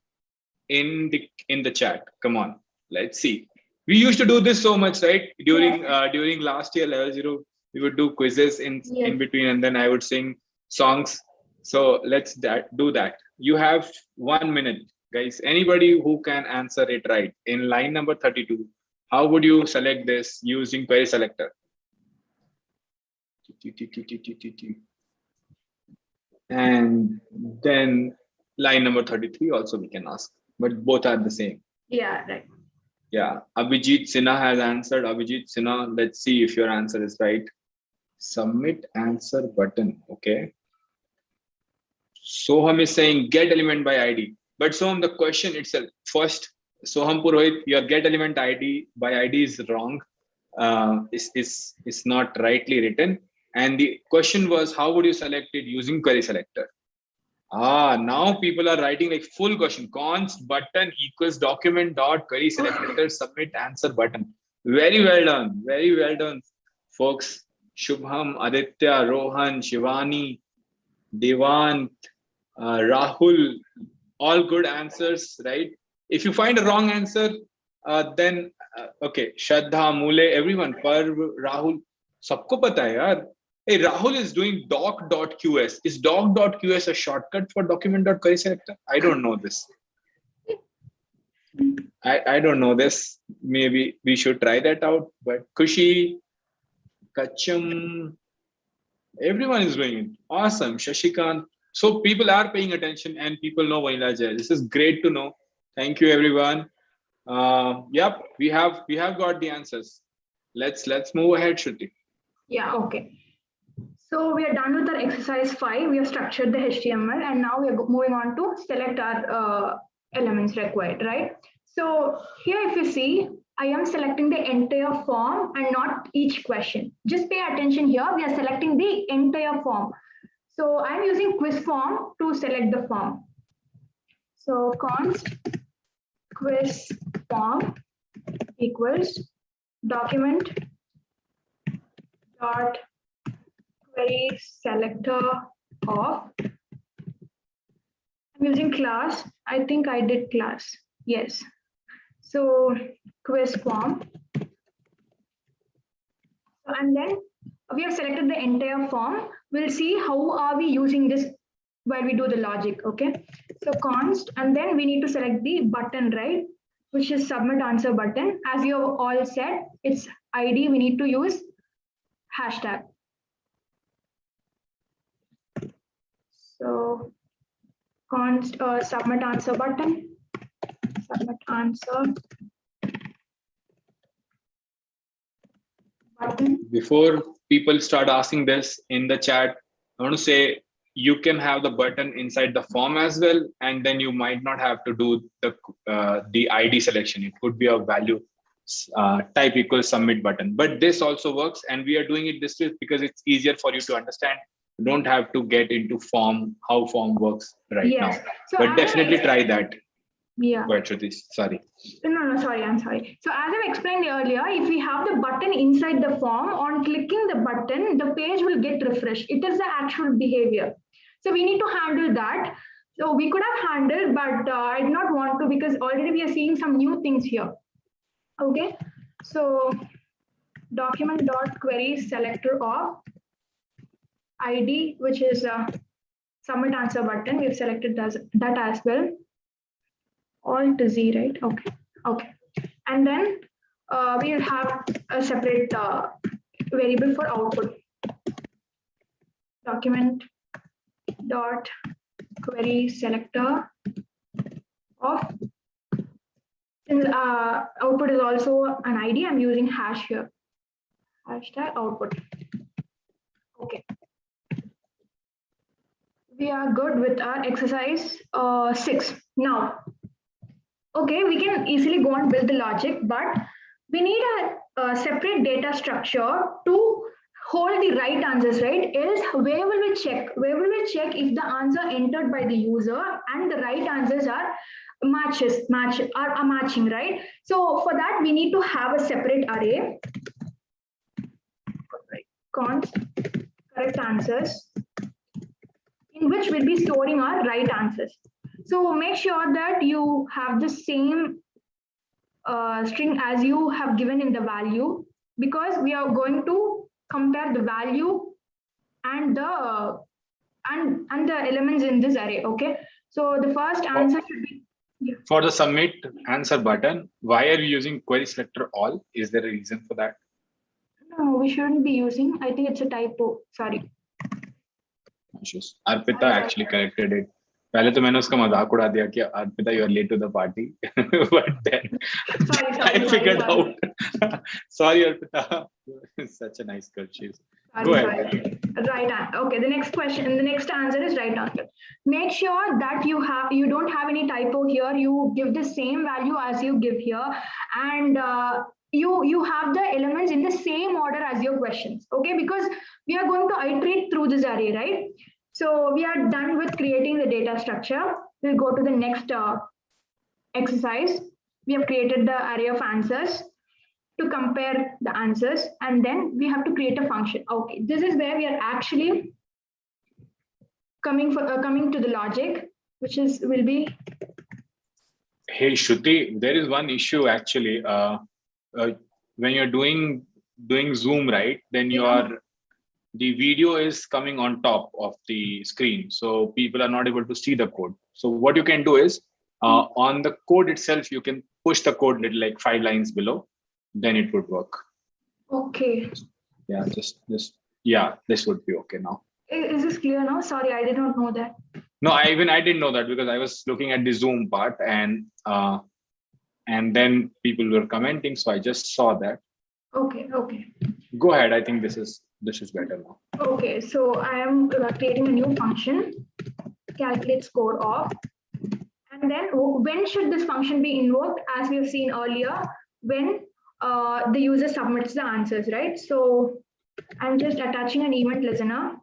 in the chat. Come on, let's see. We used to do this so much, right? During last year levelZero, we would do quizzes in between, and then I would sing songs. So let's do that. You have 1 minute, guys. Anybody who can answer it right in line number 32. How would you select this using query selector? And then line number 33 also we can ask, but both are the same. Yeah, right. Yeah, Abhijit Sinha has answered. Abhijit Sinha, let's see if your answer is right. Submit answer button, okay. Soham is saying get element by ID. But Soham, the question itself, first, Soham Purohit, your get element ID by ID is wrong. Is not rightly written. And the question was, how would you select it using query selector? Now people are writing like full question. Const button equals document dot query selector submit answer button. Very well done, folks. Shubham, Aditya, Rohan, Shivani, Devant, Rahul, all good answers, right? If you find a wrong answer, then okay, Shraddha, Mule, everyone, Parv, Rahul, sabko pata hai yaar. Hey, Rahul is doing doc.qs. Is doc.qs a shortcut for document.query selector? I don't know this. I don't know this. Maybe we should try that out. But Kushi, Kacham, everyone is doing it. Awesome. Shashikant. So people are paying attention and people know Vanilla Gel. This is great to know. Thank you, everyone. Yep, we have got the answers. Let's move ahead, Shruti. Yeah, okay. So we are done with our exercise 5. We have structured the HTML and now we are moving on to select our elements required, right? So here if you see, I am selecting the entire form and not each question. Just pay attention here. We are selecting the entire form. So I'm using quiz form to select the form. So const quiz form equals document dot query selector of, I'm using class. I think I did class. Yes. So quiz form. And then we have selected the entire form. We'll see how are we using this while we do the logic. Okay. So const, and then we need to select the button, right? Which is submit answer button. As you have all said, it's ID. We need to use hashtag. So const submit answer button, submit answer button. Before people start asking this in the chat, I want to say you can have the button inside the form as well, and then you might not have to do the ID selection. It could be a value type equals submit button, but this also works, and we are doing it this way because it's easier for you to understand. You don't have to get into how form works right now, so but definitely try that. Yeah. Wait, Shruti, sorry. No, sorry, I'm sorry. So as I explained earlier, if we have the button inside the form, on clicking the button, the page will get refreshed. It is the actual behavior. So we need to handle that. So we could have handled, but I did not want to because already we are seeing some new things here. Okay. So document.query selector of ID, which is submit answer button. We've selected that as well. Alt Z, right? Okay. And then we'll have a separate variable for output. Document dot query selector of, since output is also an ID, I'm using hash here. Hashtag output. Okay. We are good with our exercise 6. Now, okay, we can easily go and build the logic, but we need a separate data structure to hold the right answers, right? Else, where will we check? Where will we check if the answer entered by the user and the right answers are matching, right? So for that, we need to have a separate array. Const correct answers, in which we'll be storing our right answers. So make sure that you have the same string as you have given in the value, because we are going to compare the value and the elements in this array. Okay. So the first answer should be, yeah. For the submit answer button, why are you using query selector all? Is there a reason for that? No, we shouldn't be using. I think it's a typo. Sorry. Arpita actually corrected it. पहले तो मैंने उसका मजाक उड़ा दिया कि Arpita you are late to the party, but then I figured out. Sorry, Arpita. Such a nice girl she is. Go ahead. Right answer. Okay. The next question. The next answer is right answer. Make sure that you don't have any typo here. You give the same value as you give here, and you have the elements in the same order as your questions. Okay, because we are going to iterate through this array, right? So we are done with creating the data structure. We'll go to the next exercise. We have created the array of answers to compare the answers, and then we have to create a function. Okay, this is where we are actually coming to the logic, which will be. Hey Shruti, there is one issue actually. When you're doing Zoom, right? Then the video is coming on top of the screen, so people are not able to see the code. So what you can do is On the code itself, you can push the code little like 5 lines below, then it would work. Okay. Yeah, yeah, this would be okay now. Is this clear now? Sorry, I did not know that. No, I didn't know that because I was looking at the Zoom part and then people were commenting, so I just saw that. Okay. Go ahead. I think this is better now. Okay, so I am creating a new function, calculate score of, and then when should this function be invoked? As we have seen earlier, when the user submits the answers, right? So I'm just attaching an event listener.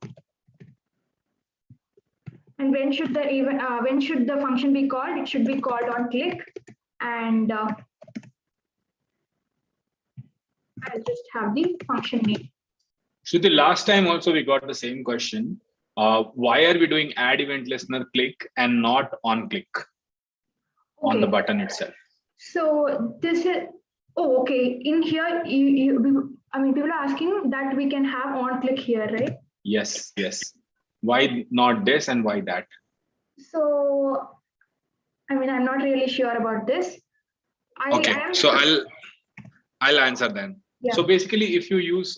And when should the function be called? It should be called on click, and I'll just have the function name. So the last time also we got the same question. Why are we doing add event listener click and not on click on the button itself? So this is okay. In here, I mean, people are asking that we can have on click here, right? Yes. Why not this and why that? So, I mean, I'm not really sure about this. So I'll answer then. Yeah. So basically, if you use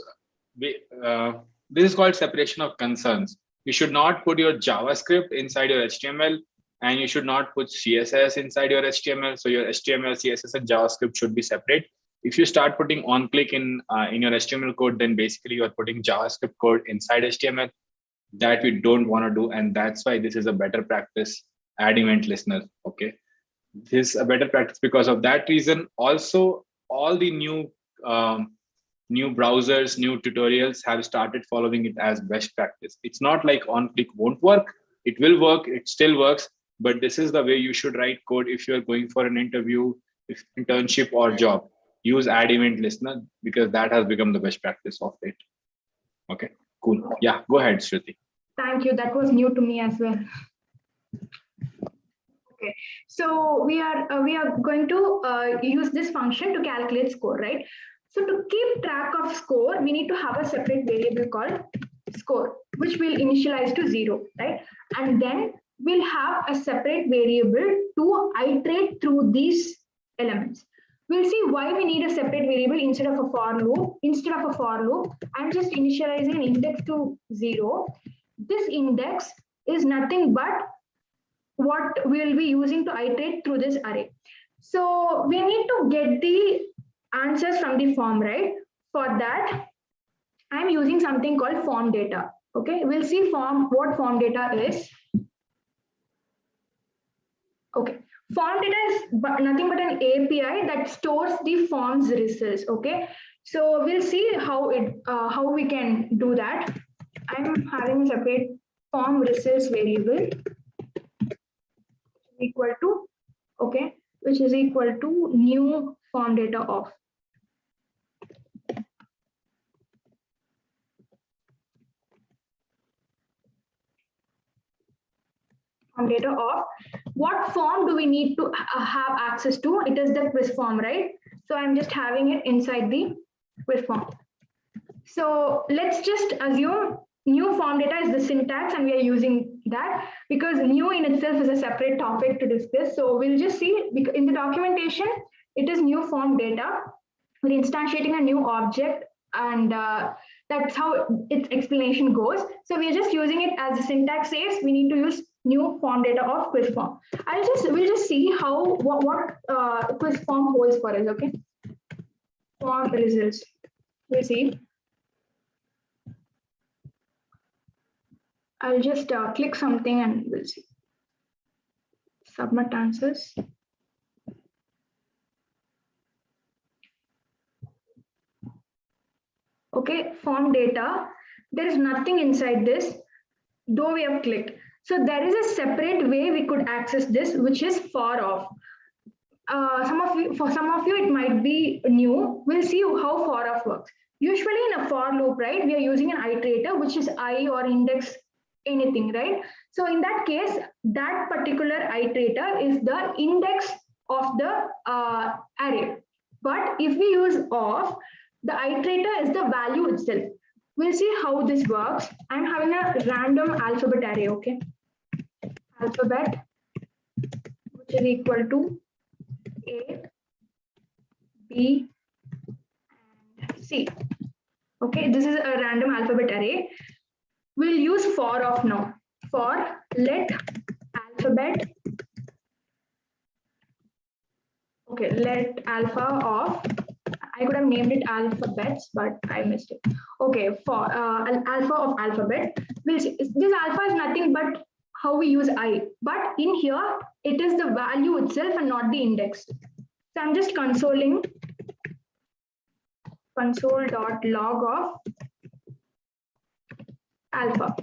this is called separation of concerns. You should not put your JavaScript inside your HTML, and you should not put CSS inside your HTML. So your HTML, CSS, and JavaScript should be separate. If you start putting on click in your HTML code, then basically you are putting JavaScript code inside HTML. That we don't want to do, and that's why this is a better practice. Add event listener. Okay, this is a better practice because of that reason. Also, all the new browsers, new tutorials have started following it as best practice. It's not like on click won't work. It will work. It still works. But this is the way you should write code if you're going for an interview, if internship or job. Use add event listener because that has become the best practice of it. Okay, cool. Yeah, go ahead, Shruti. Thank you. That was new to me as well. Okay, so we are going to use this function to calculate score, right? So to keep track of score, we need to have a separate variable called score, which will initialize to 0, right? And then we'll have a separate variable to iterate through these elements. We'll see why we need a separate variable instead of a for loop. Instead of a for loop, I'm just initializing an index to 0. This index is nothing but what we'll be using to iterate through this array. So we need to get the answers from the form, right? For that, I'm using something called form data. Okay, we'll see what form data is. Okay, form data is nothing but an API that stores the form's results. Okay, so we'll see how we can do that. I'm having a separate form results variable equal to, okay, which is equal to new form data of. Form data of what form do we need to have access to? It is the quiz form, right? So I'm just having it inside the quiz form. So let's just assume new form data is the syntax, and we are using that because new in itself is a separate topic to discuss. So we'll just see in the documentation, it is new form data. We're instantiating a new object, and that's how its explanation goes. So we're just using it as the syntax says. We need to use new form data of quiz form. We'll just see how what quiz form holds for us. Okay, form results. We'll see. I'll just click something and we'll see. Submit answers. Okay, form data. There is nothing inside this, though we have clicked. So there is a separate way we could access this, which is for off. For some of you, it might be new. We'll see how for off works. Usually in a for loop, right, we are using an iterator, which is I or index anything, right? So in that case, that particular iterator is the index of the array. But if we use of, the iterator is the value itself. We'll see how this works. I'm having a random alphabet array, okay? Alphabet, which which is equal to A, B, and C. Okay, this is a random alphabet array. We'll use for of now. For let alphabet. Okay, let alpha of. I could have named it alphabets, but I missed it. Okay, for alpha of alphabet. We'll see. This alpha is nothing but how we use I. But in here, it is the value itself and not the index. So I'm just console.log of alpha.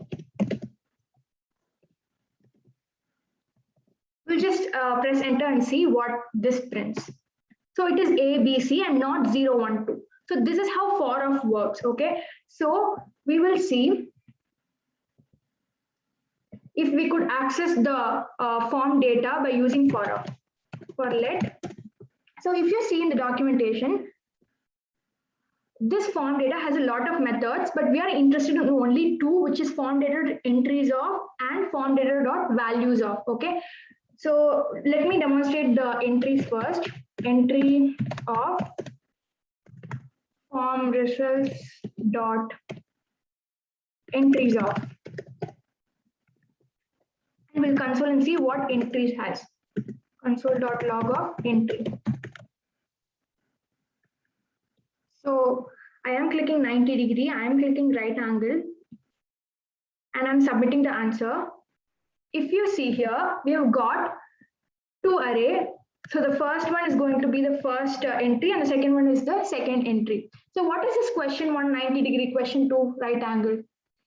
We'll just press enter and see what this prints. So it is A, B, C and not 0, 1, 2. So this is how for of works. Okay. So we will see if we could access the form data by using for of. For let. So if you see in the documentation, this form data has a lot of methods, but we are interested in only two, which is form data entries of and form data dot values of. Okay. So let me demonstrate the entries first. Entry of form results dot entries of. And we'll console and see what entries has. Console.log of entry. So I am clicking 90 degree, I am clicking right angle, and I'm submitting the answer. If you see here, we have got two array. So the first one is going to be the first entry and the second one is the second entry. So what is this question 190 degree, question 2 right angle?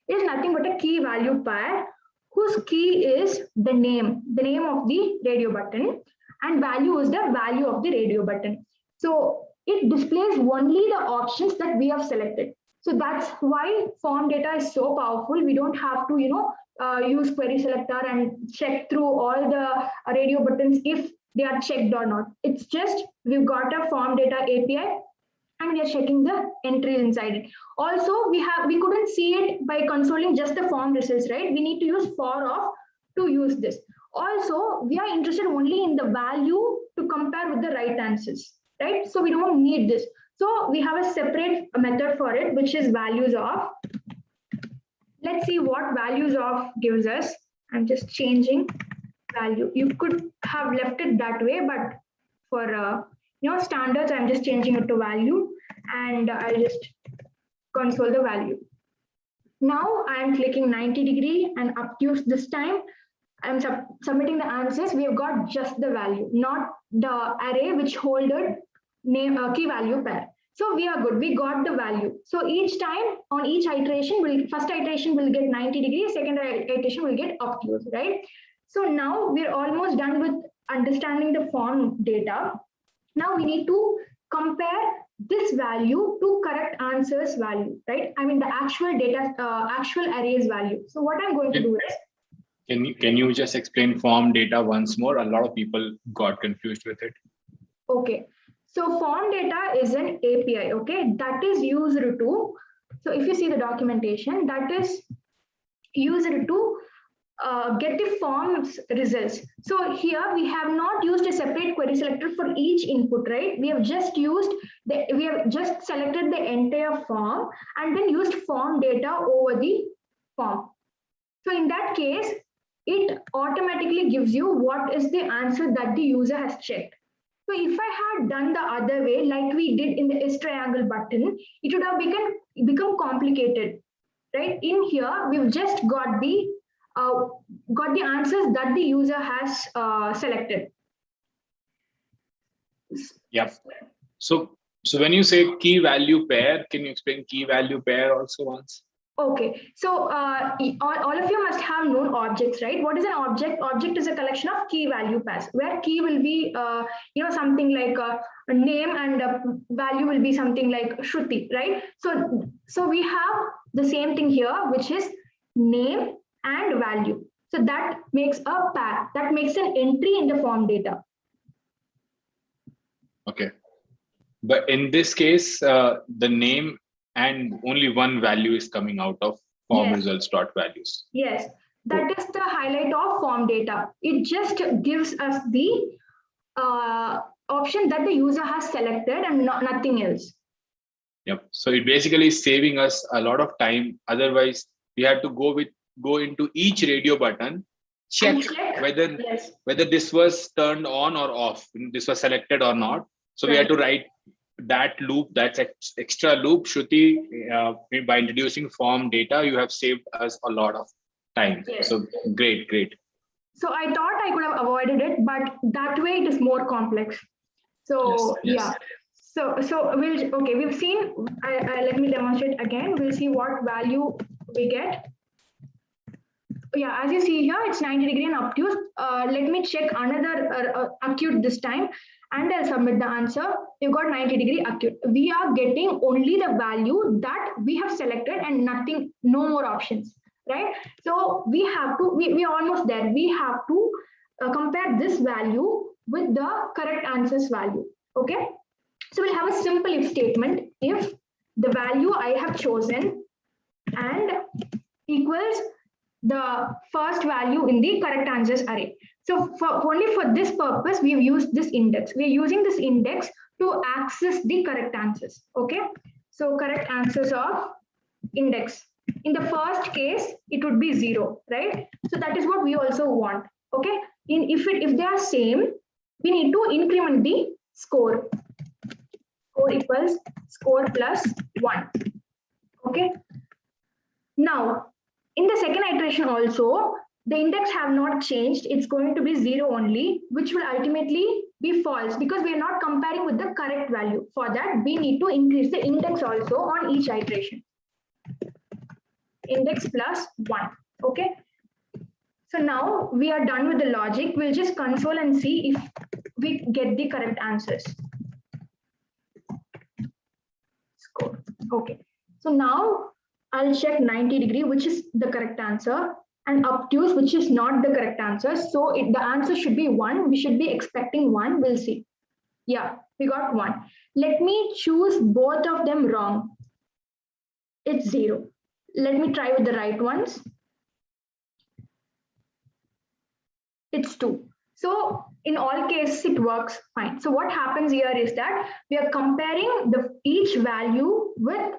It is nothing but a key value pair whose key is the name of the radio button, and value is the value of the radio button. So it displays only the options that we have selected. So that's why form data is so powerful. We don't have to, use query selector and check through all the radio buttons if they are checked or not. It's just we've got a form data API and we are checking the entries inside it. Also, we couldn't see it by consoling just the form results, right? We need to use for of to use this. Also, we are interested only in the value to compare with the right answers, right? So we don't need this. So we have a separate method for it, which is values of. Let's see what values of gives us. I'm just changing value. You could have left it that way, but for standards, I'm just changing it to value, and I'll just console the value. Now I'm clicking 90 degree and obtuse this time. I'm submitting the answers. We have got just the value, not the array which holded name key value pair. So we are good. We got the value. So each time on each iteration, first iteration will get 90 degrees, second iteration will get obtuse, right? So now we're almost done with understanding the form data. Now we need to compare this value to correct answers value, right? I mean the actual data, actual arrays value. So what I'm going to do is. Can you just explain form data once more? A lot of people got confused with it. Okay. So form data is an API, okay, that is used to, so if you see the documentation, that is used to get the forms results. So here we have not used a separate query selector for each input, right? We have just selected the entire form and then used form data over the form. So in that case, it automatically gives you what is the answer that the user has checked. So if I had done the other way, like we did in the S triangle button, it would have become complicated, right? In here, we've just got the answers that the user has selected. Yep. So when you say key value pair, can you explain key value pair also once? Okay, so all of you must have known objects, right? What is an object? Object is a collection of key value pairs, where key will be, something like a name, and value will be something like Shruthi, right? So we have the same thing here, which is name and value. So that makes a pair, that makes an entry in the form data. Okay, but in this case, the name and only one value is coming out of form results dot values. Yes. That is the highlight of form data. It just gives us the option that the user has selected and nothing else. Yep. So it basically is saving us a lot of time. Otherwise, we have to go into each radio button, check whether whether this was turned on or off, this was selected or not. So we had to write that loop, that's extra loop. Shruti, by introducing form data, you have saved us a lot of time. So great. So I thought I could have avoided it, but that way it is more complex. So yeah. So we've seen, let me demonstrate again. We'll see what value we get. Yeah, as you see here, it's 90 degree and obtuse. Let me check another acute this time, and I'll submit the answer. We've got 90 degree acute. We are getting only the value that we have selected and nothing, no more options, right? So we have to, we are almost there. We have to compare this value with the correct answer's value, okay? So we'll have a simple if statement. If the value I have chosen and equals the first value in the correct answers array. So only for this purpose, we've used this index. We're using this index to access the correct answers. Okay. So correct answers of index. In the first case, it would be 0, right? So that is what we also want. Okay. If they are same, we need to increment the score. Score equals score plus 1. Okay. Now, in the second iteration also, the index have not changed. It's going to be 0 only, which will ultimately be false because we are not comparing with the correct value. For that, we need to increase the index also on each iteration. Index plus 1. Okay. So now we are done with the logic. We'll just console and see if we get the correct answers. Score. Okay. So now I'll check 90 degree, which is the correct answer, and obtuse, which is not the correct answer. So the answer should be 1. We should be expecting 1. We'll see. Yeah, we got 1. Let me choose both of them wrong. It's 0. Let me try with the right ones. It's 2. So in all cases, it works fine. So what happens here is that we are comparing each value with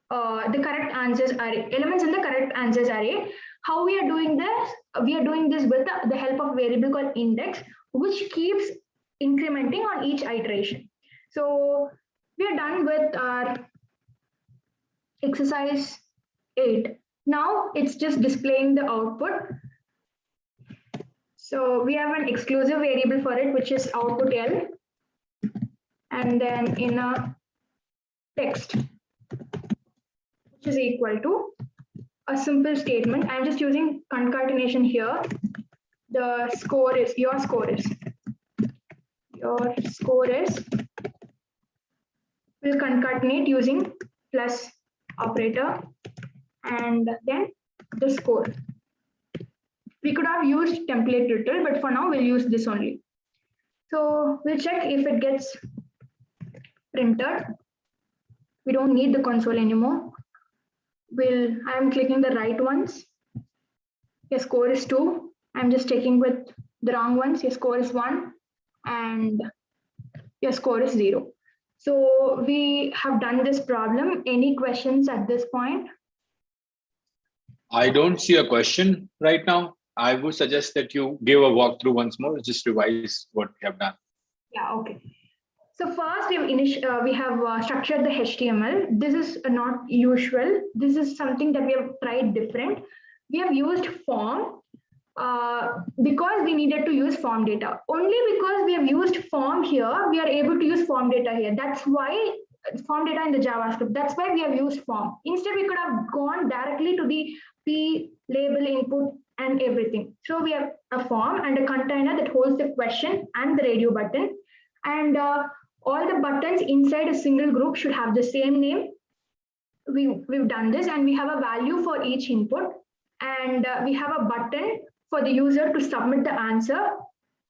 the correct answers array, elements in the correct answers array. How we are doing this? We are doing this with the help of variable called index, which keeps incrementing on each iteration. So we are done with our exercise 8. Now it's just displaying the output. So we have an exclusive variable for it, which is output L, and then in a text, which is equal to a simple statement. I'm just using concatenation here. The score is, your score is, we'll concatenate using plus operator, and then the score. We could have used template tutorial, but for now we'll use this only. So we'll check if it gets printed. We don't need the console anymore. I'm clicking the right ones. Your score is 2. I'm just checking with the wrong ones. Your score is 1 and your score is 0. So we have done this problem. Any questions at this point? I don't see a question right now. I would suggest that you give a walkthrough once more, just revise what we have done. Yeah, okay. So first we have structured the HTML. This is not usual. This is something that we have tried different. We have used form because we needed to use form data. Only because we have used form here, we are able to use form data here. That's why form data in the JavaScript. That's why we have used form. Instead, we could have gone directly to the P label input and everything. So we have a form and a container that holds the question and the radio button. And all the buttons inside a single group should have the same name. We've done this, and we have a value for each input. And we have a button for the user to submit the answer,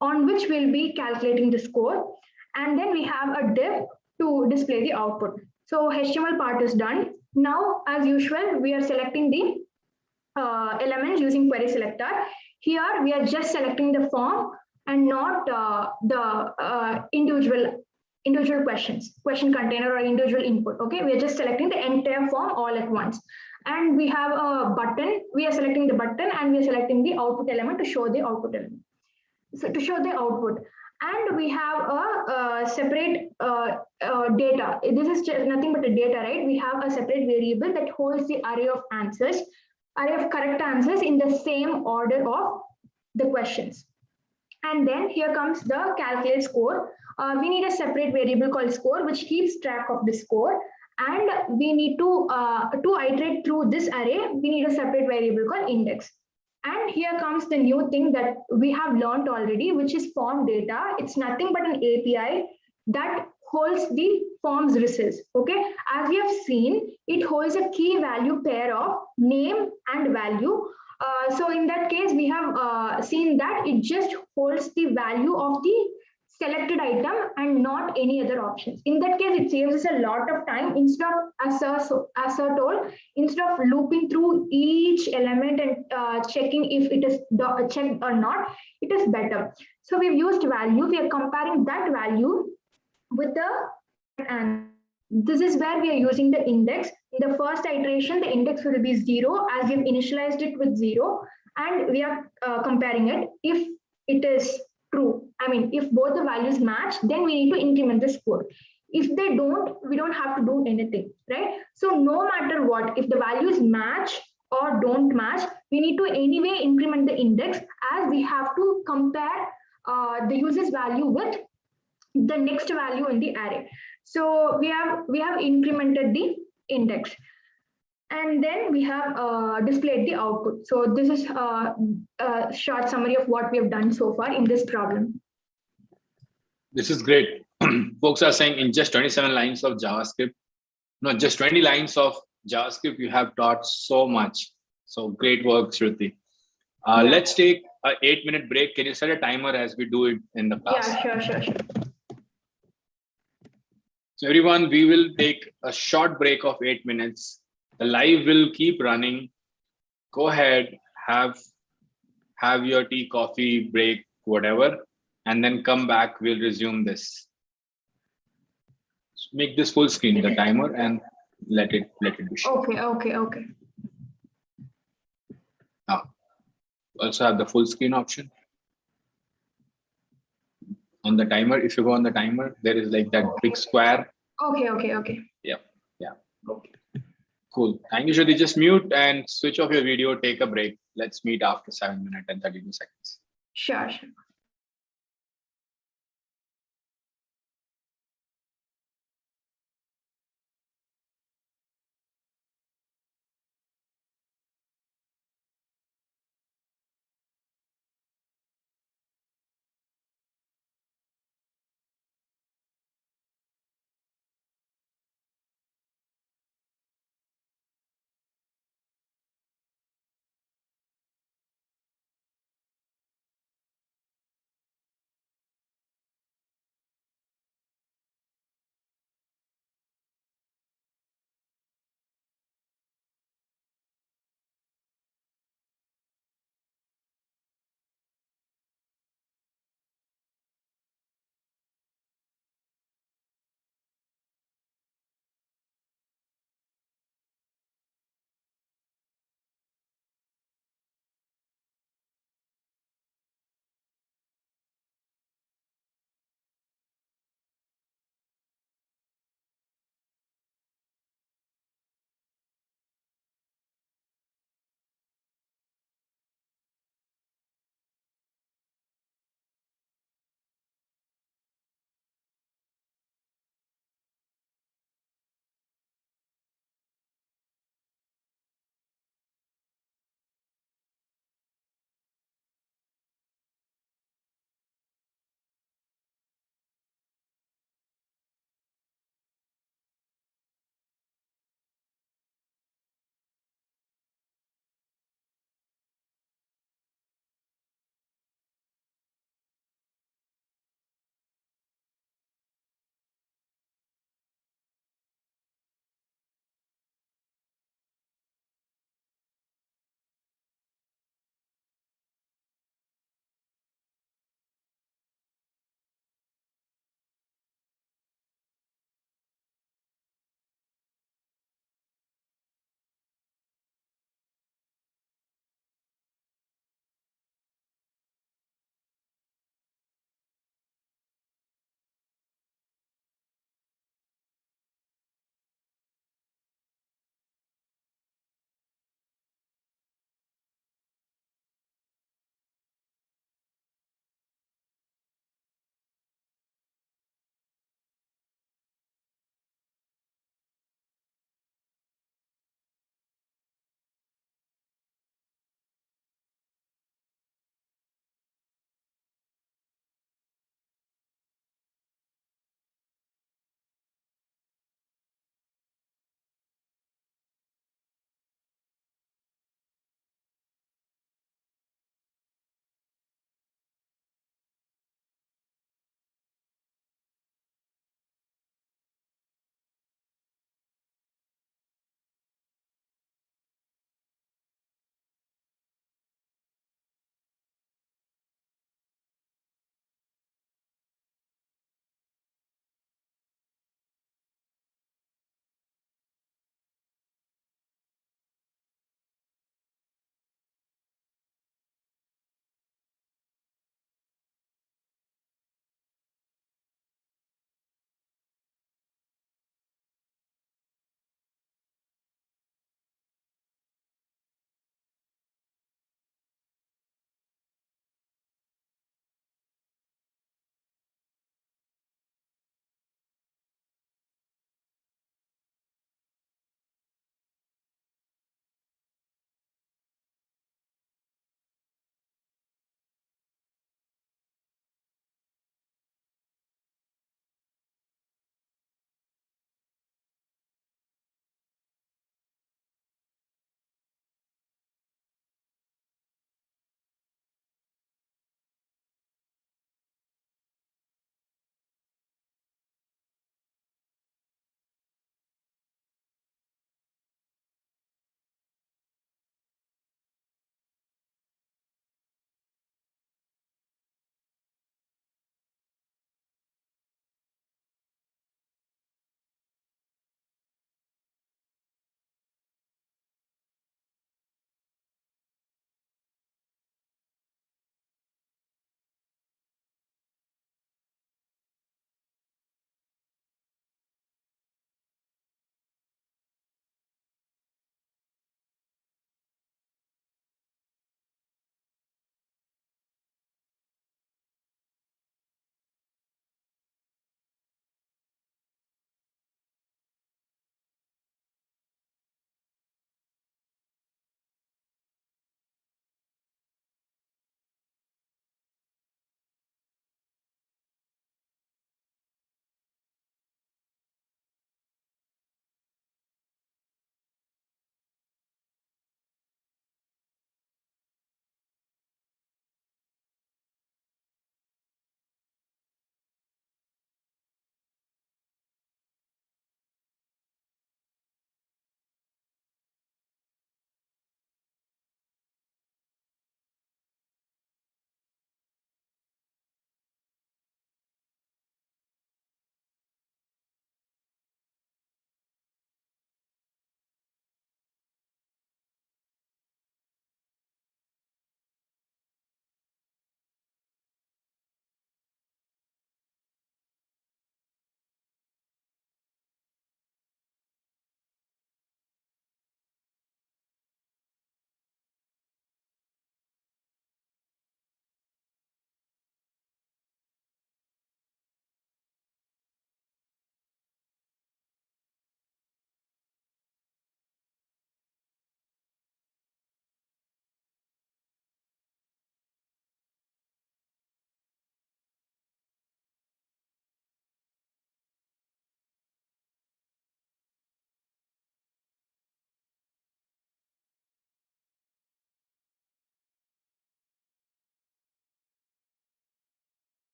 on which we'll be calculating the score. And then we have a div to display the output. So HTML part is done. Now, as usual, we are selecting the elements using query selector. Here we are just selecting the form and not the individual question container or individual input. Okay, we are just selecting the entire form all at once. And we have a button. We are selecting the button and we are selecting the output element to show the output element. So to show the output. And we have a separate data. This is just nothing but a data, right? We have a separate variable that holds the array of answers, array of correct answers in the same order of the questions. And then here comes the calculate score. We need a separate variable called score, which keeps track of the score. And we need to iterate through this array, we need a separate variable called index. And here comes the new thing that we have learned already, which is form data. It's nothing but an API that holds the form's results. Okay, as we have seen, it holds a key value pair of name and value. So in that case, we have seen that it just holds the value of the selected item and not any other options. In that case, it saves us a lot of time. Instead of, as Sir told, instead of looping through each element and checking if it is checked or not, it is better. So we've used value. We are comparing that value with the and this is where we are using the index. In the first iteration, the index will be 0 as we've initialized it with 0, and we are comparing it. If it is true, I mean, if both the values match, then we need to increment the score. If they don't, we don't have to do anything, right? So no matter what, if the values match or don't match, we need to anyway increment the index, as we have to compare the user's value with the next value in the array. So we have incremented the index, and then we have displayed the output. So this is a short summary of what we have done so far in this problem. This is great. Folks are saying in just 27 lines of JavaScript, no, just 20 lines of JavaScript, you have taught so much. So great work, Shruti. Yeah. Let's take an 8-minute break. Can you set a timer as we do it in the class? Yeah, sure. So everyone, we will take a short break of 8 minutes. The live will keep running. Go ahead, have your tea, coffee, break, whatever, and then come back. We'll resume this. Make this full screen, the timer, and let it be shown. Okay. Now, also have the full screen option. On the timer, if you go on the timer, there is like that big square. Okay. Yeah. Okay. Cool. Thank you, Shruti. Just mute and switch off your video. Take a break. Let's meet after 7 minutes and 32 seconds. Sure.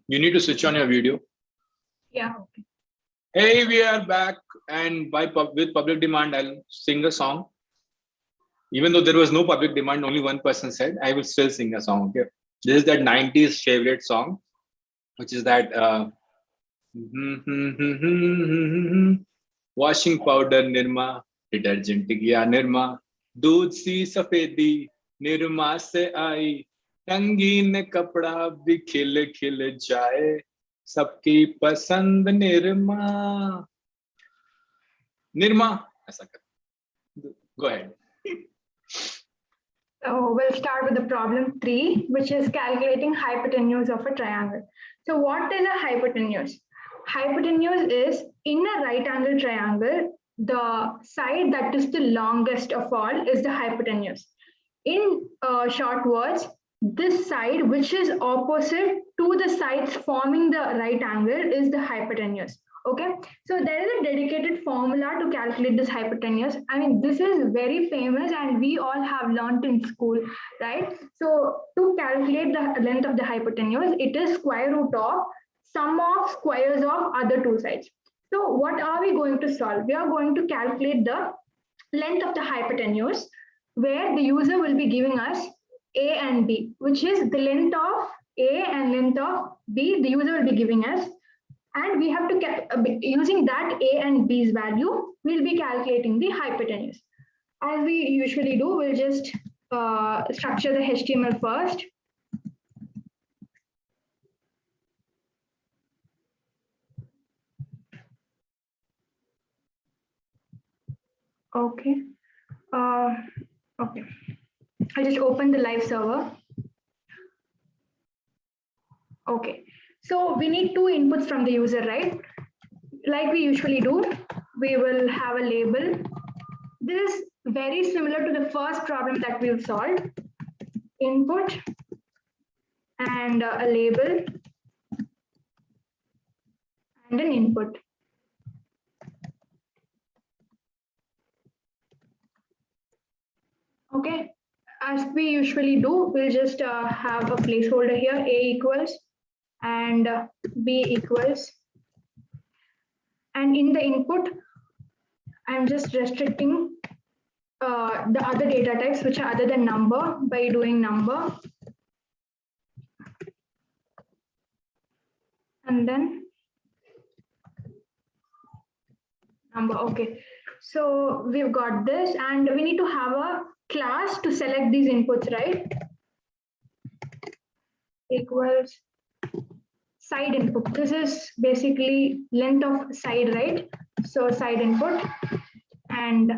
You need to switch on your video. Yeah. Okay. Hey, we are back, and with public demand, I'll sing a song. Even though there was no public demand, only one person said, I will still sing a song. Okay, this is that 90s favorite song, which is that washing powder Nirma, detergent gya Nirma, दूध सी सफेदी निरमा से आई, रंगीन कपड़ा भी खिल खिल जाए, सबकी पसंद Nirma. Nirma, ऐसा कर. Go ahead. So we'll start with the problem 3, which is calculating hypotenuse of a triangle. So what is a hypotenuse? Hypotenuse is in a right angle triangle, the side that is the longest of all is the hypotenuse. In short words, this side, which is opposite to the sides forming the right angle, is the hypotenuse. Okay, so there is a dedicated formula to calculate this hypotenuse. I mean, this is very famous and we all have learned in school, right? So to calculate the length of the hypotenuse, it is square root of sum of squares of other two sides. So what are we going to solve? We are going to calculate the length of the hypotenuse, where the user will be giving us A and B, which is the length of A and length of B, the user will be giving us. And we have to, using that A and B's value, we'll be calculating the hypotenuse. As we usually do, we'll just structure the HTML first. Okay. Okay. I just opened the live server. Okay. So we need two inputs from the user, right? Like we usually do, we will have a label. This is very similar to the first problem that we've solved. Input and a label and an input. Okay, as we usually do, we'll just have a placeholder here, A equals and B equals. And in the input, I'm just restricting the other data types which are other than number by doing number. And then number, okay. So we've got this and we need to have a class to select these inputs, right? Equals side input. This is basically length of side, right? So side input, and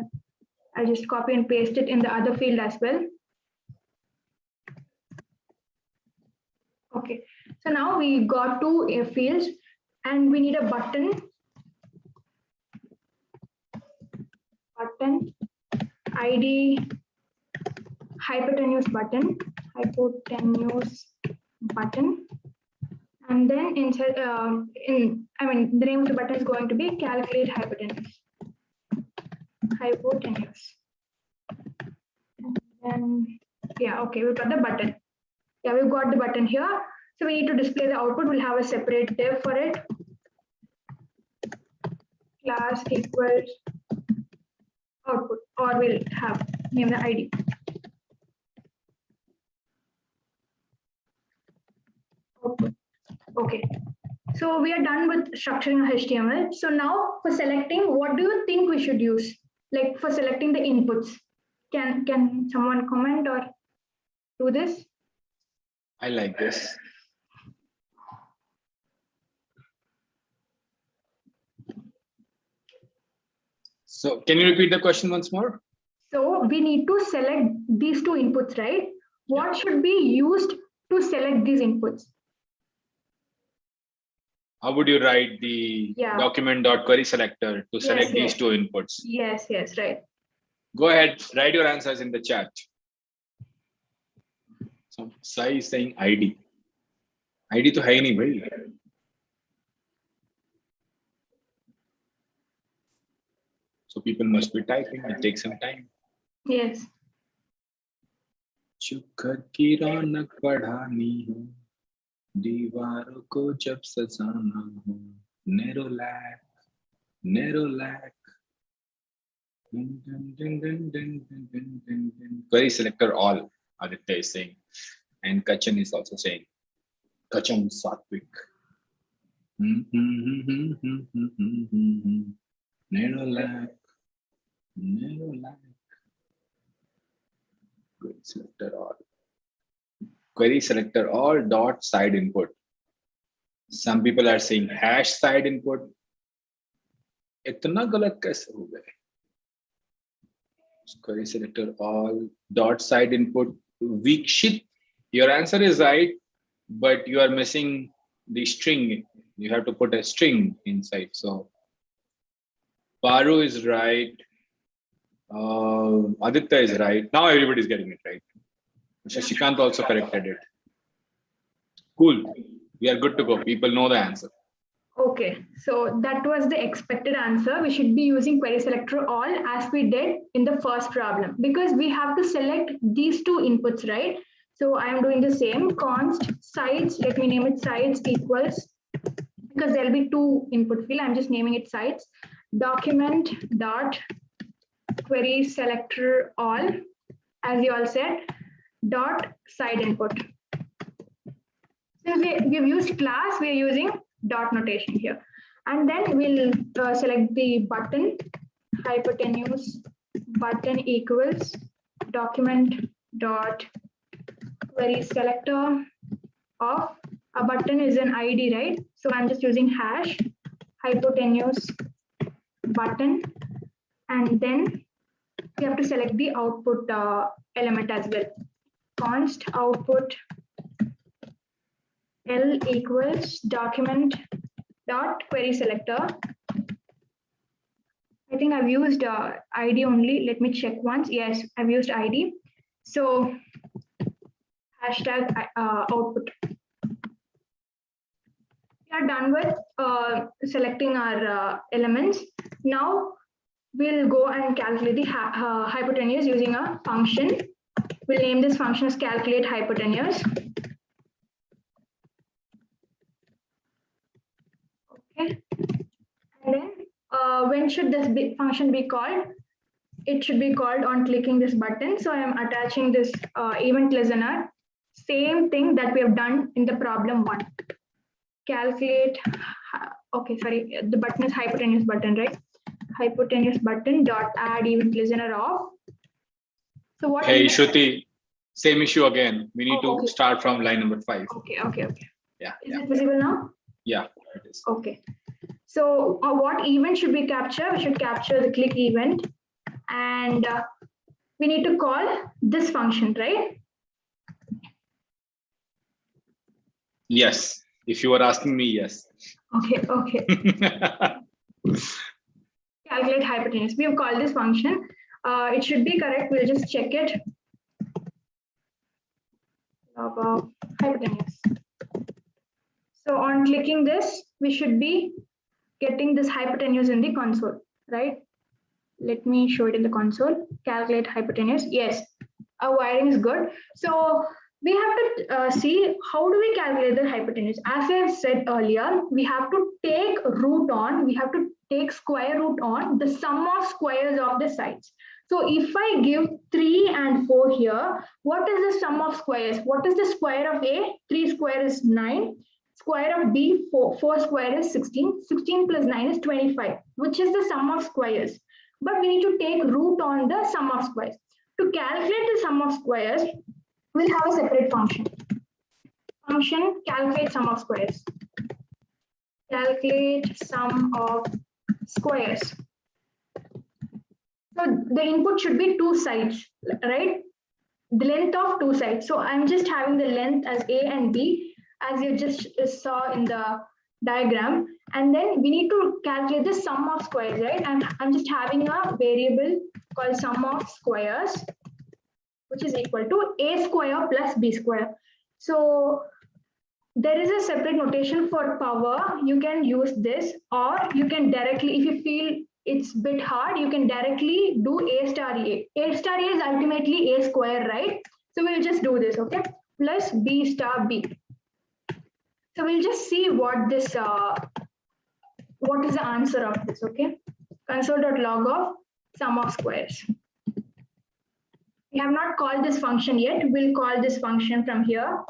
I'll just copy and paste it in the other field as well. Okay, so now we got two fields and we need a button. Button ID hypotenuse button, and then inside the name of the button is going to be calculate hypotenuse. And then yeah, okay, we've got the button. Yeah, we've got the button here. So we need to display the output. We'll have a separate div for it. Class equals output, or we'll have name the ID. Okay, so we are done with structuring HTML. So now for selecting, what do you think we should use? Like for selecting the inputs, can someone comment or do this? I like this. So can you repeat the question once more? So we need to select these two inputs, right? What should be used to select these inputs? How would you write the document.query selector to select these two inputs? Yes, right. Go ahead, write your answers in the chat. So Sai is saying ID. ID to hai nahi bhai. So people must be typing. It takes some time. Yes. Chukar ki raunak badhani ho. दीवारों को जब सजाना हो, narrow lack. Query selector all, Aditya is saying. And Kachan is also saying. Kachan Satvik. Narrow lack. Query selector all. Query selector all dot side input. Some people are saying hash side input. इतना गलत कैसे हो गए? Query selector all dot side input. Vikshit, your answer is right, but you are missing the string. You have to put a string inside. So Paru is right. Aditya is right. Now everybody is getting it right. Shashikant also corrected it. Cool. We are good to go. People know the answer. Okay, so that was the expected answer. We should be using query selector all as we did in the first problem, because we have to select these two inputs, right? So I am doing the same. Const sides, let me name it sides equals, because there'll be two input field. I'm just naming it sides. Document dot query selector all, as you all said, dot side input. Since we've used class, we're using dot notation here. And then we'll select the button, hypotenuse button equals document dot query selector of a button is an ID, right? So I'm just using hash hypotenuse button, and then we have to select the output element as well. Const output L equals document dot query selector. I think I've used ID only. Let me check once. Yes, I've used ID. So hashtag output. We are done with selecting our elements. Now we'll go and calculate the hypotenuse using a function. We'll name this function as calculate hypotenuse. Okay. And then when should this function be called? It should be called on clicking this button. So I am attaching this event listener. Same thing that we have done in the problem one. Calculate, okay, sorry, the button is hypotenuse button, right? Hypotenuse button dot add event listener of. So what? Hey, Shruti, same issue again. We need to start from line number 5. Okay. Yeah. Is it visible now? Yeah, it is. Okay. So what event should we capture? We should capture the click event, and we need to call this function, right? Yes. If you are asking me, yes. Okay. Calculate hypotenuse. We have called this function. It should be correct. We'll just check it. Hypotenuse. So on clicking this, we should be getting this hypotenuse in the console, right? Let me show it in the console. Calculate hypotenuse. Yes, our wiring is good. So we have to see how do we calculate the hypotenuse. As I have said earlier, we have to take root on, we have to take square root on the sum of squares of the sides. So if I give 3 and 4 here, what is the sum of squares? What is the square of A? 3 square is 9. Square of B, 4 square is 16. 16 plus 9 is 25, which is the sum of squares. But we need to take root on the sum of squares. To calculate the sum of squares, we'll have a separate function. Function calculate sum of squares. Calculate sum of squares. So the input should be 2 sides, right? The length of 2 sides. So I'm just having the length as A and B, as you just saw in the diagram. And then we need to calculate the sum of squares, right? And I'm just having a variable called sum of squares, which is equal to A square plus B square. So there is a separate notation for power. You can use this, or you can directly, if you feel it's a bit hard, you can directly do A star A. A star A is ultimately A square, right? So we'll just do this, okay? Plus B star B. So we'll just see what this, what is the answer of this, okay? Console.log of sum of squares. We have not called this function yet. We'll call this function from here.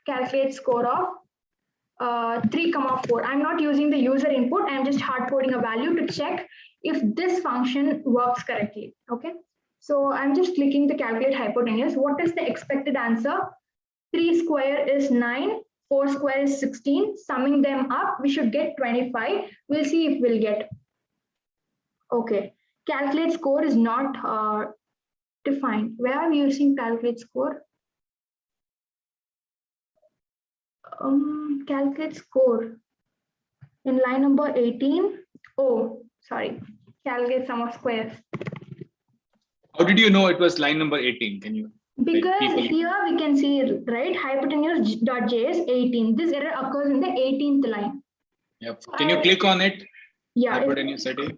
Calculate score of 3, 4. I'm not using the user input. I'm just hard coding a value to check if this function works correctly, okay? So I'm just clicking the calculate hypotenuse. What is the expected answer? 3 square is 9, 4 square is 16. Summing them up, we should get 25. We'll see if we'll get. Okay, calculate score is not defined. Where are we using calculate score? Calculate score in line number 18. Oh, sorry. Calculate sum of squares. How did you know it was line number 18? Can you? Because here we can see, right, hypotenuse.j is 18. This error occurs in the 18th line. Yep. Can you click on it? Yeah. Hypotenuse setting.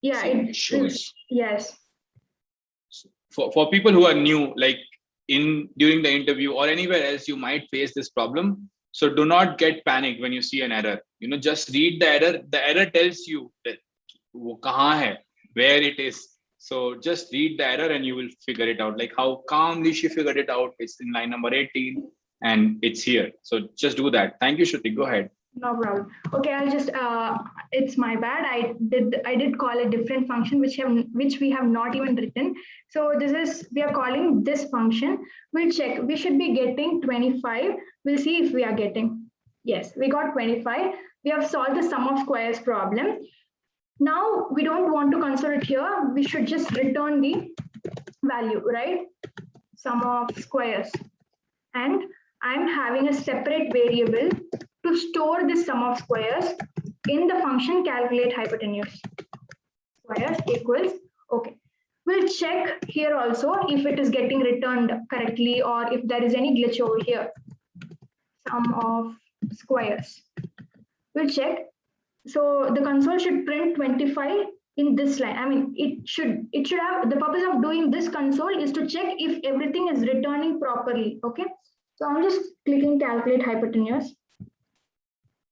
Yeah, it shows. Yes. For people who are new, like during the interview or anywhere else, you might face this problem. So do not get panicked when you see an error. Just read the error. The error tells you that wo kahan hai, where it is. So just read the error and you will figure it out. Like how calmly she figured it out. It's in line number 18 and it's here. So just do that. Thank you, Shruti. Go ahead. No problem. Okay, I'll just, it's my bad. I did call a different function which we have not even written. So we are calling this function. We'll check. We should be getting 25. We'll see if we are getting. Yes, we got 25. We have solved the sum of squares problem. Now we don't want to console it here. We should just return the value, right? Sum of squares. And I'm having a separate variable to store the sum of squares in the function calculate hypotenuse. Squares equals, okay. We'll check here also if it is getting returned correctly or if there is any glitch over here. Sum of squares. We'll check. So the console should print 25 in this line. I mean, it should have, the purpose of doing this console is to check if everything is returning properly, okay? So I'm just clicking calculate hypotenuse.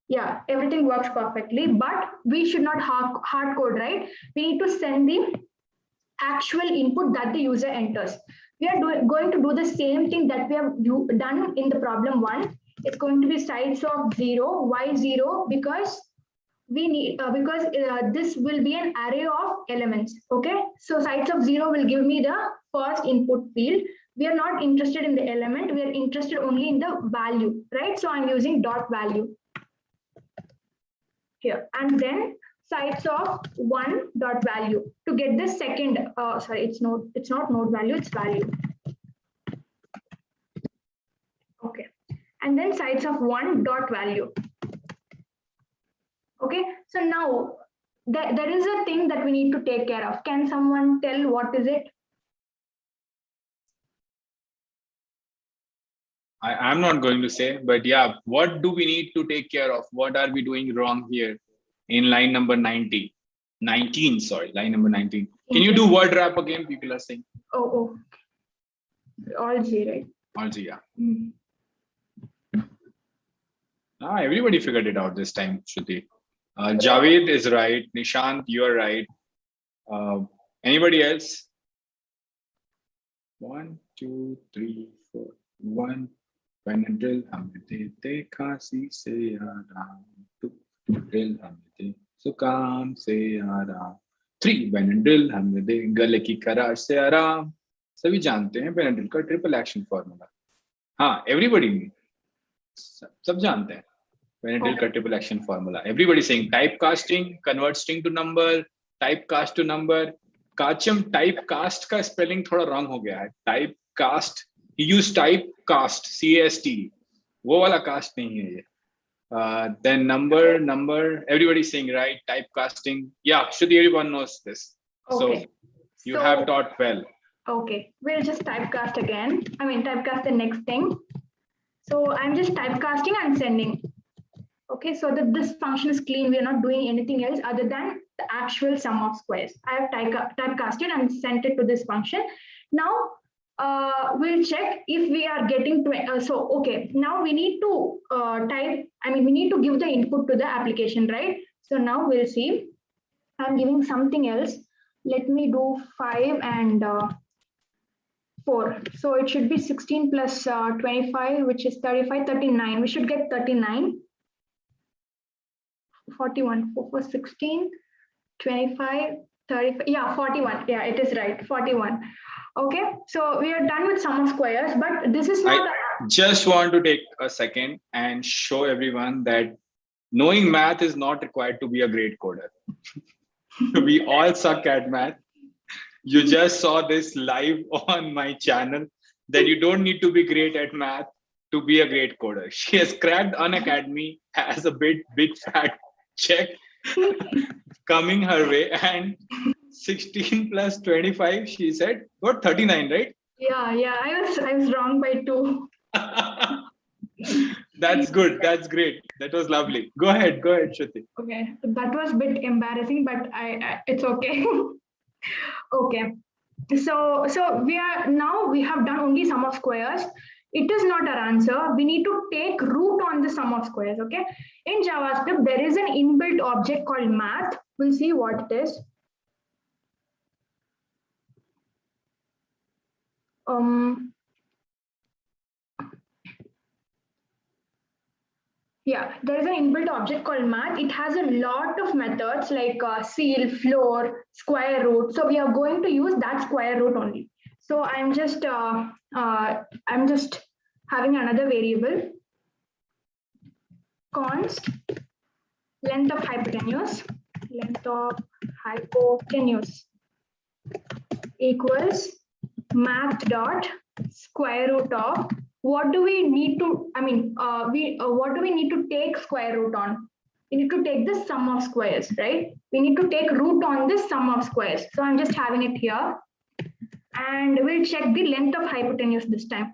Yeah, everything works perfectly, but we should not hard code, right? We need to send the actual input that the user enters. We are going to do the same thing that we have done in the problem 1. It's going to be sides of 0. Why 0? Because we need this will be an array of elements, okay? So sides of 0 will give me the first input field. We are not interested in the element. We are interested only in the value, right? So I'm using dot value here, and then sides of 1 dot value to get the second. Sorry, it's not node value, it's value. Okay, and then sides of 1 dot value. Okay, so now there is a thing that we need to take care of. Can someone tell what is it? I'm not going to say, but yeah, what do we need to take care of? What are we doing wrong here in line number 19, line number 19. Can you do word wrap again? People are saying. Oh. All G, right? All G, yeah. Everybody figured it out this time, Shruti. Javed is right. Nishant, you are right. Anybody else? 1, 2, 3, 4. 1. When a drill hamte dekha si se aram. 2. Drill hamte sukam se aram. 3. When a drill hamte gale ki karash se aram. सभी जानते हैं पेनाड्रिल का triple action formula. हाँ, everybody सब जानते हैं पेनाड्रिल का triple action formula. Everybody saying typecasting, convert string to number, typecast to number. काचम typecast का spelling थोड़ा wrong हो गया है. Typecast, he used typecast, CAST. वो वाला cast नहीं है ये. Then number. Everybody saying right. Typecasting. Yeah, Shruti, everyone knows this. Okay. So you have taught well. Okay, we'll just typecast again. I mean, typecast the next thing. So I'm just typecasting and sending. Okay, so that this function is clean. We are not doing anything else other than the actual sum of squares. I have typecasted and sent it to this function. Now, we'll check if we are getting, so okay, now we need to we need to give the input to the application, right? So now we'll see. I'm giving something else. Let me do 5 and 4. So it should be 16 plus 25, which is 35, 39. We should get 39. 41, 4 for 16, 25, 35. Yeah, 41. Yeah, it is right. 41. Okay, so we are done with sum of squares, but this is not. I just want to take a second and show everyone that knowing math is not required to be a great coder. We all suck at math. You just saw this live on my channel that you don't need to be great at math to be a great coder. She has cracked Unacademy, has a big fat check coming her way, and 16 plus 25, she said, what, 39, right? Yeah, I was wrong by 2. That's good. That's great. That was lovely. Go ahead, Shruti. Okay, that was a bit embarrassing, but it's okay. Okay, so we have done only sum of squares. It is not our answer. We need to take root on the sum of squares. Okay, in JavaScript there is an inbuilt object called math. We'll see what it is. Yeah, there is an inbuilt object called math. It has a lot of methods like ceil, floor, square root. So we are going to use that square root only. So I'm just having another variable, const length of hypotenuse equals math dot square root of. What do we need to, what do we need to take square root on? We need to take the sum of squares, right? We need to take root on this sum of squares. So I'm just having it here. And we'll check the length of hypotenuse this time.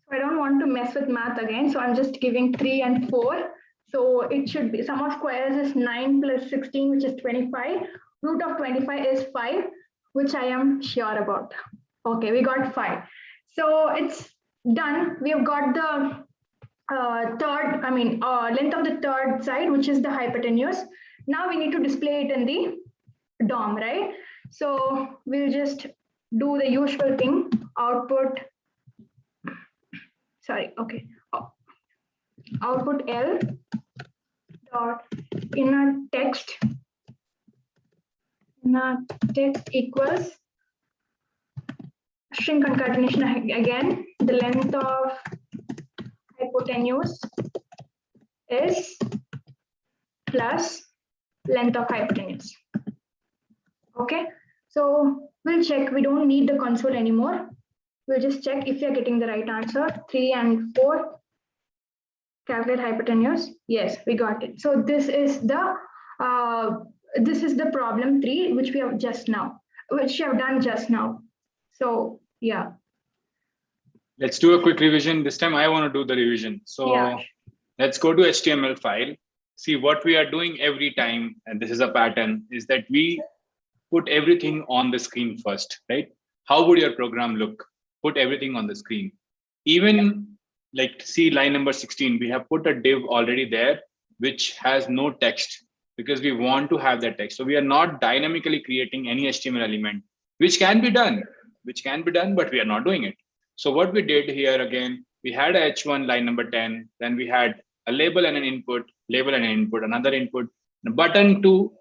So I don't want to mess with math again. So I'm just giving 3 and 4. So it should be sum of squares is 9 plus 16, which is 25. Root of 25 is 5, which I am sure about. Okay, we got 5. So it's done. We have got the length of the third side, which is the hypotenuse. Now we need to display it in the DOM, right? So we'll just do the usual thing, output. Sorry, okay. Output L dot inner text equals string concatenation again. The length of hypotenuse is plus length of hypotenuse. Okay, so we'll check. We don't need the console anymore. We'll just check if you're getting the right answer. 3 and 4. Calculate hypotenuse. Yes, we got it. So this is the problem 3, which we have done just now. So yeah. Let's do a quick revision. This time I want to do the revision. So yeah. Let's go to HTML file. See what we are doing every time, and this is a pattern, is that we put everything on the screen first, right? How would your program look? Put everything on the screen. Even like see line number 16, we have put a div already there, which has no text because we want to have that text. So we are not dynamically creating any HTML element, which can be done, but we are not doing it. So what we did here again, we had a H1 line number 10, then we had a label and an input, another input, a button to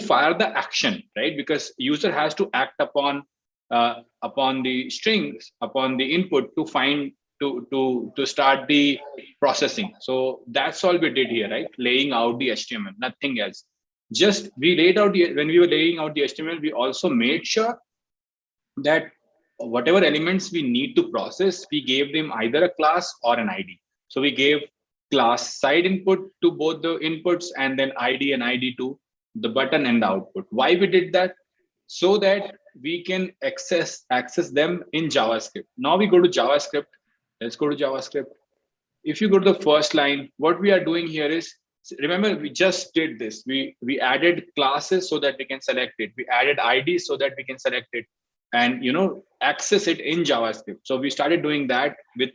fire the action, right? Because user has to act upon the strings, upon the input to find to start the processing. So that's all we did here, right? Laying out the HTML, nothing else. Just we laid out when we were laying out the HTML, we also made sure that whatever elements we need to process, we gave them either a class or an ID. So we gave class side input to both the inputs and then ID and ID to the button and the output. Why we did that? So that we can access them in JavaScript. Now we go to JavaScript. Let's go to JavaScript. If you go to the first line, what we are doing here is Remember, we just did this. We added classes so that we can select it. We added IDs so that we can select it and access it in JavaScript. So we started doing that with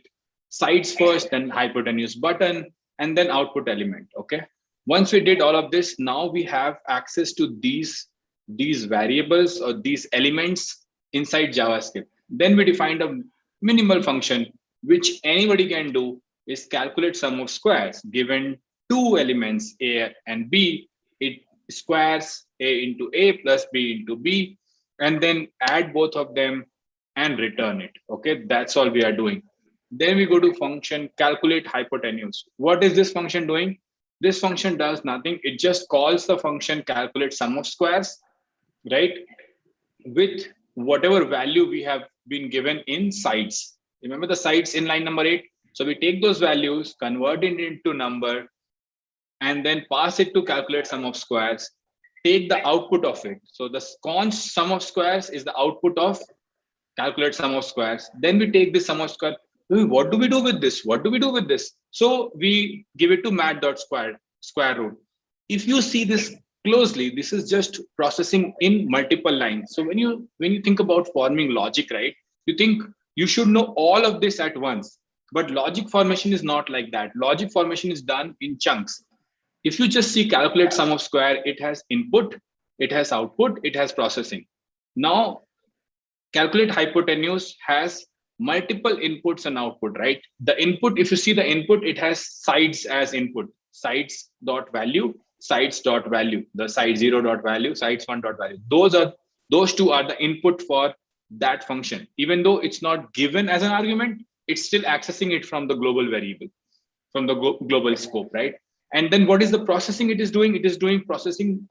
sides first, then hypotenuse button, and then output element. Okay. Once we did all of this, now we have access to these variables or these elements inside JavaScript. Then we defined a minimal function which anybody can do, is calculate sum of squares. Given two elements A and B, it squares A into A plus B into B, and then add both of them and return it. Okay, that's all we are doing. Then we go to function calculate hypotenuse. What is this function doing? This function does nothing. It just calls the function calculate sum of squares, right, with whatever value we have been given in sides. Remember the sides in line number 8. So we take those values, convert it into number, and then pass it to calculate sum of squares. Take the output of it. So the const sum of squares is the output of calculate sum of squares. Then we take this sum of square. What do we do with this? What do we do with this? So we give it to mat.square root. If you see this closely, this is just processing in multiple lines. So when you think about forming logic, right, you think you should know all of this at once. But logic formation is not like that. Logic formation is done in chunks. If you just see calculate sum of square, it has input, it has output, it has processing. Now, calculate hypotenuse has multiple inputs and output, right? The input, if you see the input, it has sides as input, sides dot value, sides dot value, the side 0 dot value, sides 1 dot value. Those two are the input for that function. Even though it's not given as an argument, it's still accessing it from the global variable, from the global scope, right? And then what is the processing it is doing? It is doing processing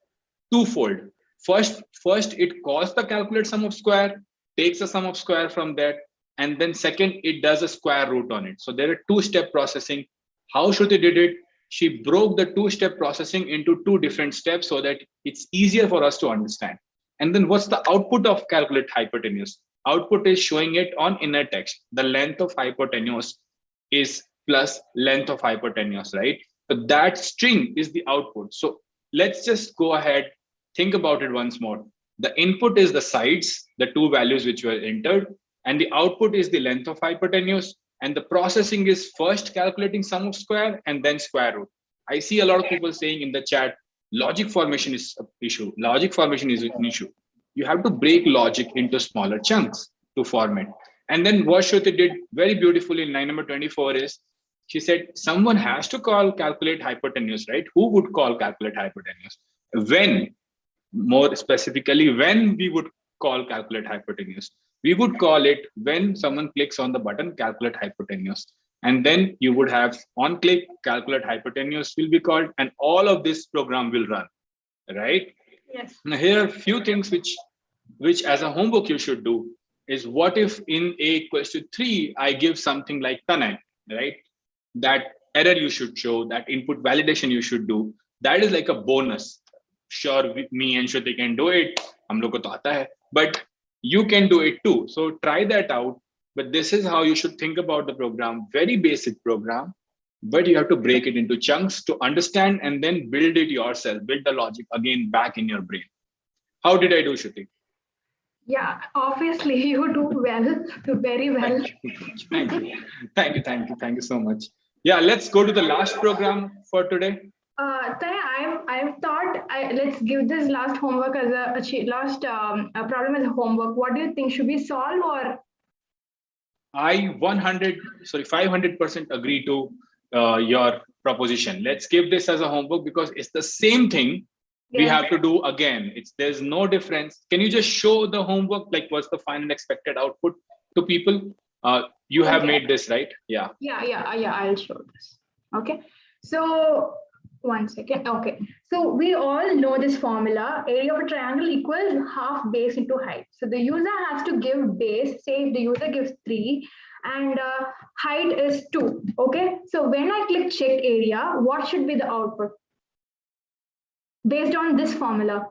twofold. First, it calls the calculate sum of square, takes the sum of square from that, and then second, it does a square root on it. So there are two-step processing. How Shruti did it? She broke the two-step processing into two different steps so that it's easier for us to understand. And then what's the output of calculate hypotenuse? Output is showing it on inner text. The length of hypotenuse is plus length of hypotenuse, right? So that string is the output. So let's just go ahead, think about it once more. The input is the sides, the two values which were entered, and the output is the length of hypotenuse. And the processing is first calculating sum of square and then square root. I see a lot of people saying in the chat, logic formation is an issue. Logic formation is an issue. You have to break logic into smaller chunks to form it. And then what Shruti did very beautifully in line number 24 is, she said, someone has to call calculate hypotenuse, right? Who would call calculate hypotenuse? When, more specifically, when we would call calculate hypotenuse? We would call it when someone clicks on the button calculate hypotenuse. And then you would have on click calculate hypotenuse will be called, and all of this program will run, right? Yes. Now here are a few things which as a homework you should do is, what if in A equals to 3, I give something like Tanay, right? That error you should show, that input validation you should do. That is like a bonus. Sure, me and Shruti can do it. Hum log ko to aata hai, but you can do it too. So try that out. But this is how you should think about the program. Very basic program, but you have to break it into chunks to understand and then build it yourself. Build the logic again back in your brain. How did I do, Shruti? Yeah, obviously you do well, very well. Thank you so much. Yeah, let's go to the last program for today. I've thought let's give this last homework as a problem as a homework. What do you think? Should we solve or? I 500% agree to your proposition. Let's give this as a homework because it's the same thing we have to do again. There's no difference. Can you just show the homework? Like, what's the final expected output to people? You have made this, right? Yeah. Yeah. I'll show this. Okay. So 1 second. Okay. So we all know this formula. Area of a triangle equals half base into height. So the user has to give base. Say if the user gives 3 and height is 2. Okay. So when I click check area, what should be the output? Based on this formula.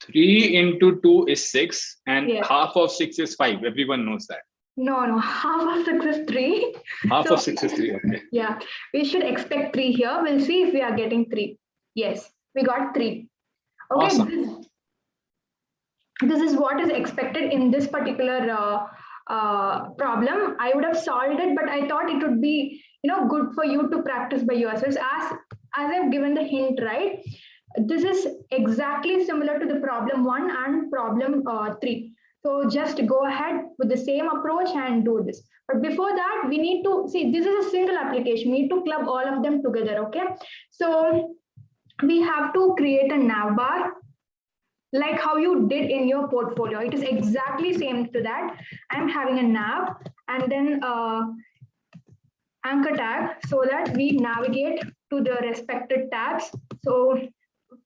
3 into 2 is 6 and half of 6 is 5. Everyone knows that. No, half of 6 is 3. Half So of 6 is 3. Okay. yeah, we should expect 3 here. We'll see if we are getting 3. Yes, we got 3. Okay, Awesome. this is what is expected in this particular problem. I would have solved it, but I thought it would be good for you to practice by yourselves. As I've given the hint, right? This is exactly similar to the problem 1 and problem 3. So just go ahead with the same approach and do this. But before that, we need to see this is a single application. We need to club all of them together. Okay. So we have to create a navbar like how you did in your portfolio. It is exactly same to that. I'm having a nav and then anchor tag so that we navigate to the respected tabs. So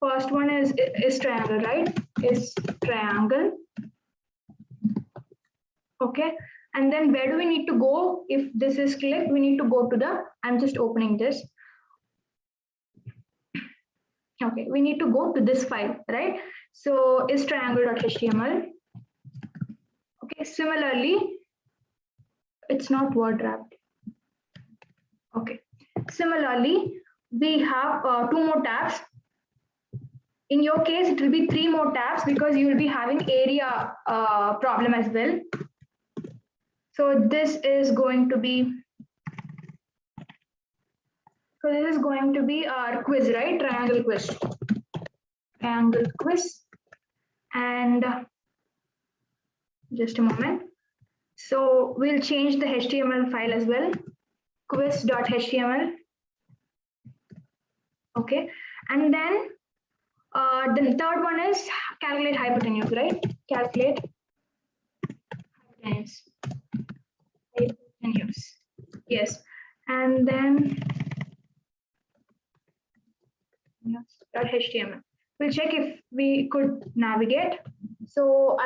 first one is triangle, right? Is triangle. Okay. And then where do we need to go? If this is clicked, we need to go to the, I'm just opening this. Okay, we need to go to this file, right? So is triangle.html. Okay, similarly, it's not word wrapped. Okay, similarly, we have 2 more tabs. In your case, it will be 3 more tabs because you will be having area problem as well. So this is going to be, our quiz, right? Triangle quiz. Triangle quiz. And just a moment. So we'll change the HTML file as well. Quiz.html. Okay. And then the third one is calculate hypotenuse, right? Calculate hypotenuse. Hypotenuse. Yes. And then .html. We'll check if we could navigate. So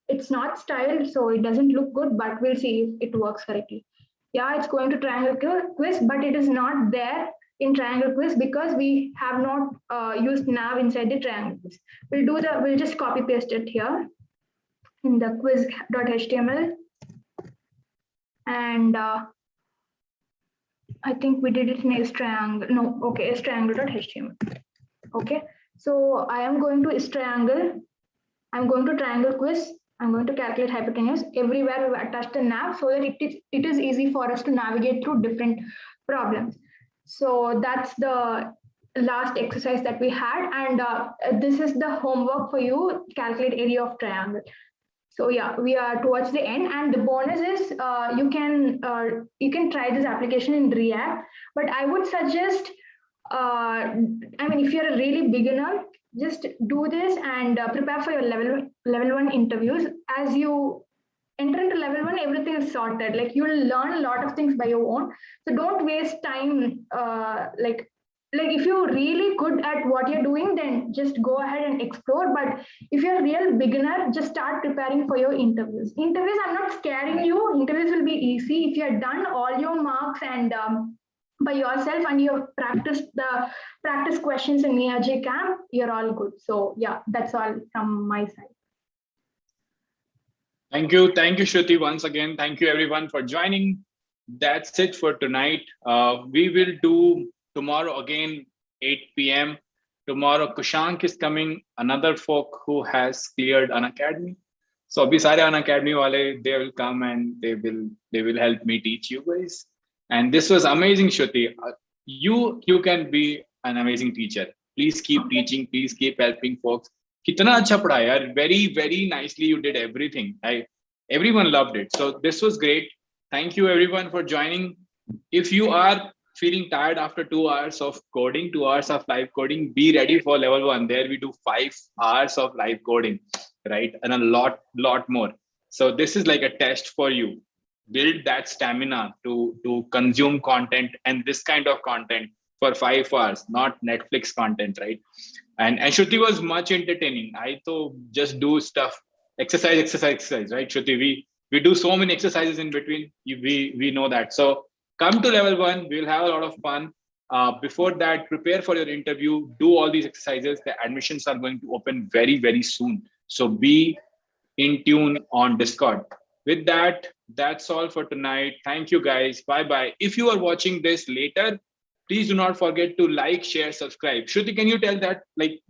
it's not styled, so it doesn't look good, but we'll see if it works correctly. Yeah, it's going to triangle quiz, but it is not there in triangle quiz because we have not used nav inside the triangle quiz. We'll just copy paste it here in the quiz.html. And I think we did it in triangle. No, okay, triangle.html. Okay, so I am going to triangle. I'm going to triangle quiz. I'm going to calculate hypotenuse. Everywhere we attach the nav so that it is easy for us to navigate through different problems. So that's the last exercise that we had. And this is the homework for you, calculate area of triangle. So yeah, we are towards the end, and the bonus is you can try this application in React, but I would suggest, I mean, if you're a really beginner, just do this and prepare for your level 1 interviews. As you enter into level 1, everything is sorted. Like you'll learn a lot of things by your own. So don't waste time. Like if you're really good at what you're doing, then just go ahead and explore. But if you're a real beginner, just start preparing for your interviews. Interviews, I'm not scaring you. Interviews will be easy if you're done all your marks and by yourself and you've practiced the practice questions in neogcamp, you're all good. So yeah, that's all from my side. Thank you, Shruti. Once again, thank you everyone for joining. That's it for tonight. We will do tomorrow again, 8 p.m. Tomorrow, Kushank is coming, another folk who has cleared Unacademy. So abhi sare Unacademy wale, they will come and they will help me teach you guys. And this was amazing, Shruti. You can be an amazing teacher. Please keep teaching. Please keep helping folks. Kitna acha padhaya yaar. Very, very nicely you did everything. Everyone loved it. So this was great. Thank you everyone for joining. If you are feeling tired after 2 hours of coding, 2 hours of live coding, be ready for level 1. There we do 5 hours of live coding, right? And a lot more. So this is like a test for you. Build that stamina to consume content and this kind of content for 5 hours, not Netflix content, right? And Shruti was much entertaining. I thought just do stuff, exercise, right? Shruti, we do so many exercises in between. We know that. So come to level 1. We'll have a lot of fun. Before that, prepare for your interview. Do all these exercises. The admissions are going to open very, very soon. So be in tune on Discord. With that, that's all for tonight. Thank you guys. Bye bye. If you are watching this later, please do not forget to like, share, subscribe. Shruti, can you tell that? Like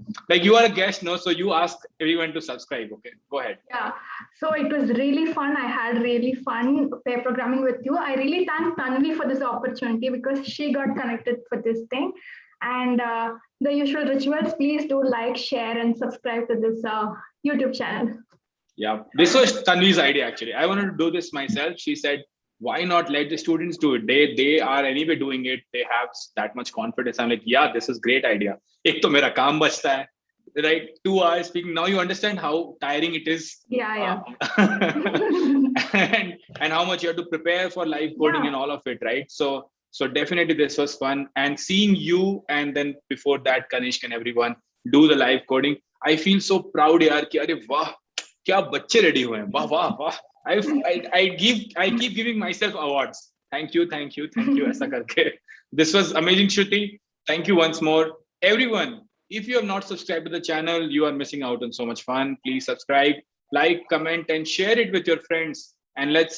you are a guest, no? So you ask everyone to subscribe. Okay, go ahead. Yeah, so it was really fun. I had really fun pair programming with you. I really thank Tanvi for this opportunity because she got connected for this thing. And the usual rituals, please do like, share, and subscribe to this YouTube channel. Yeah, this was Tanvi's idea actually. I wanted to do this myself. She said, "Why not let the students do it? They are anyway doing it. They have that much confidence." I'm like, "Yeah, this is great idea. एक तो मेरा काम बचता है, right? 2 hours speaking. Now you understand how tiring it is. Yeah. And how much you have to prepare for live coding and all of it, right? So definitely this was fun. And seeing you and then before that, Kanishk and everyone do the live coding, I feel so proud, yaar, कि अरे वाह क्या बच्चे ready हुए हैं वाह वाह वाह I keep giving myself awards. Thank you ऐसा करके. This was amazing, Shruti. Thank you once more. Everyone, if you have not subscribed to the channel, you are missing out on so much fun. Please subscribe, like, comment, and share it with your friends. And let's see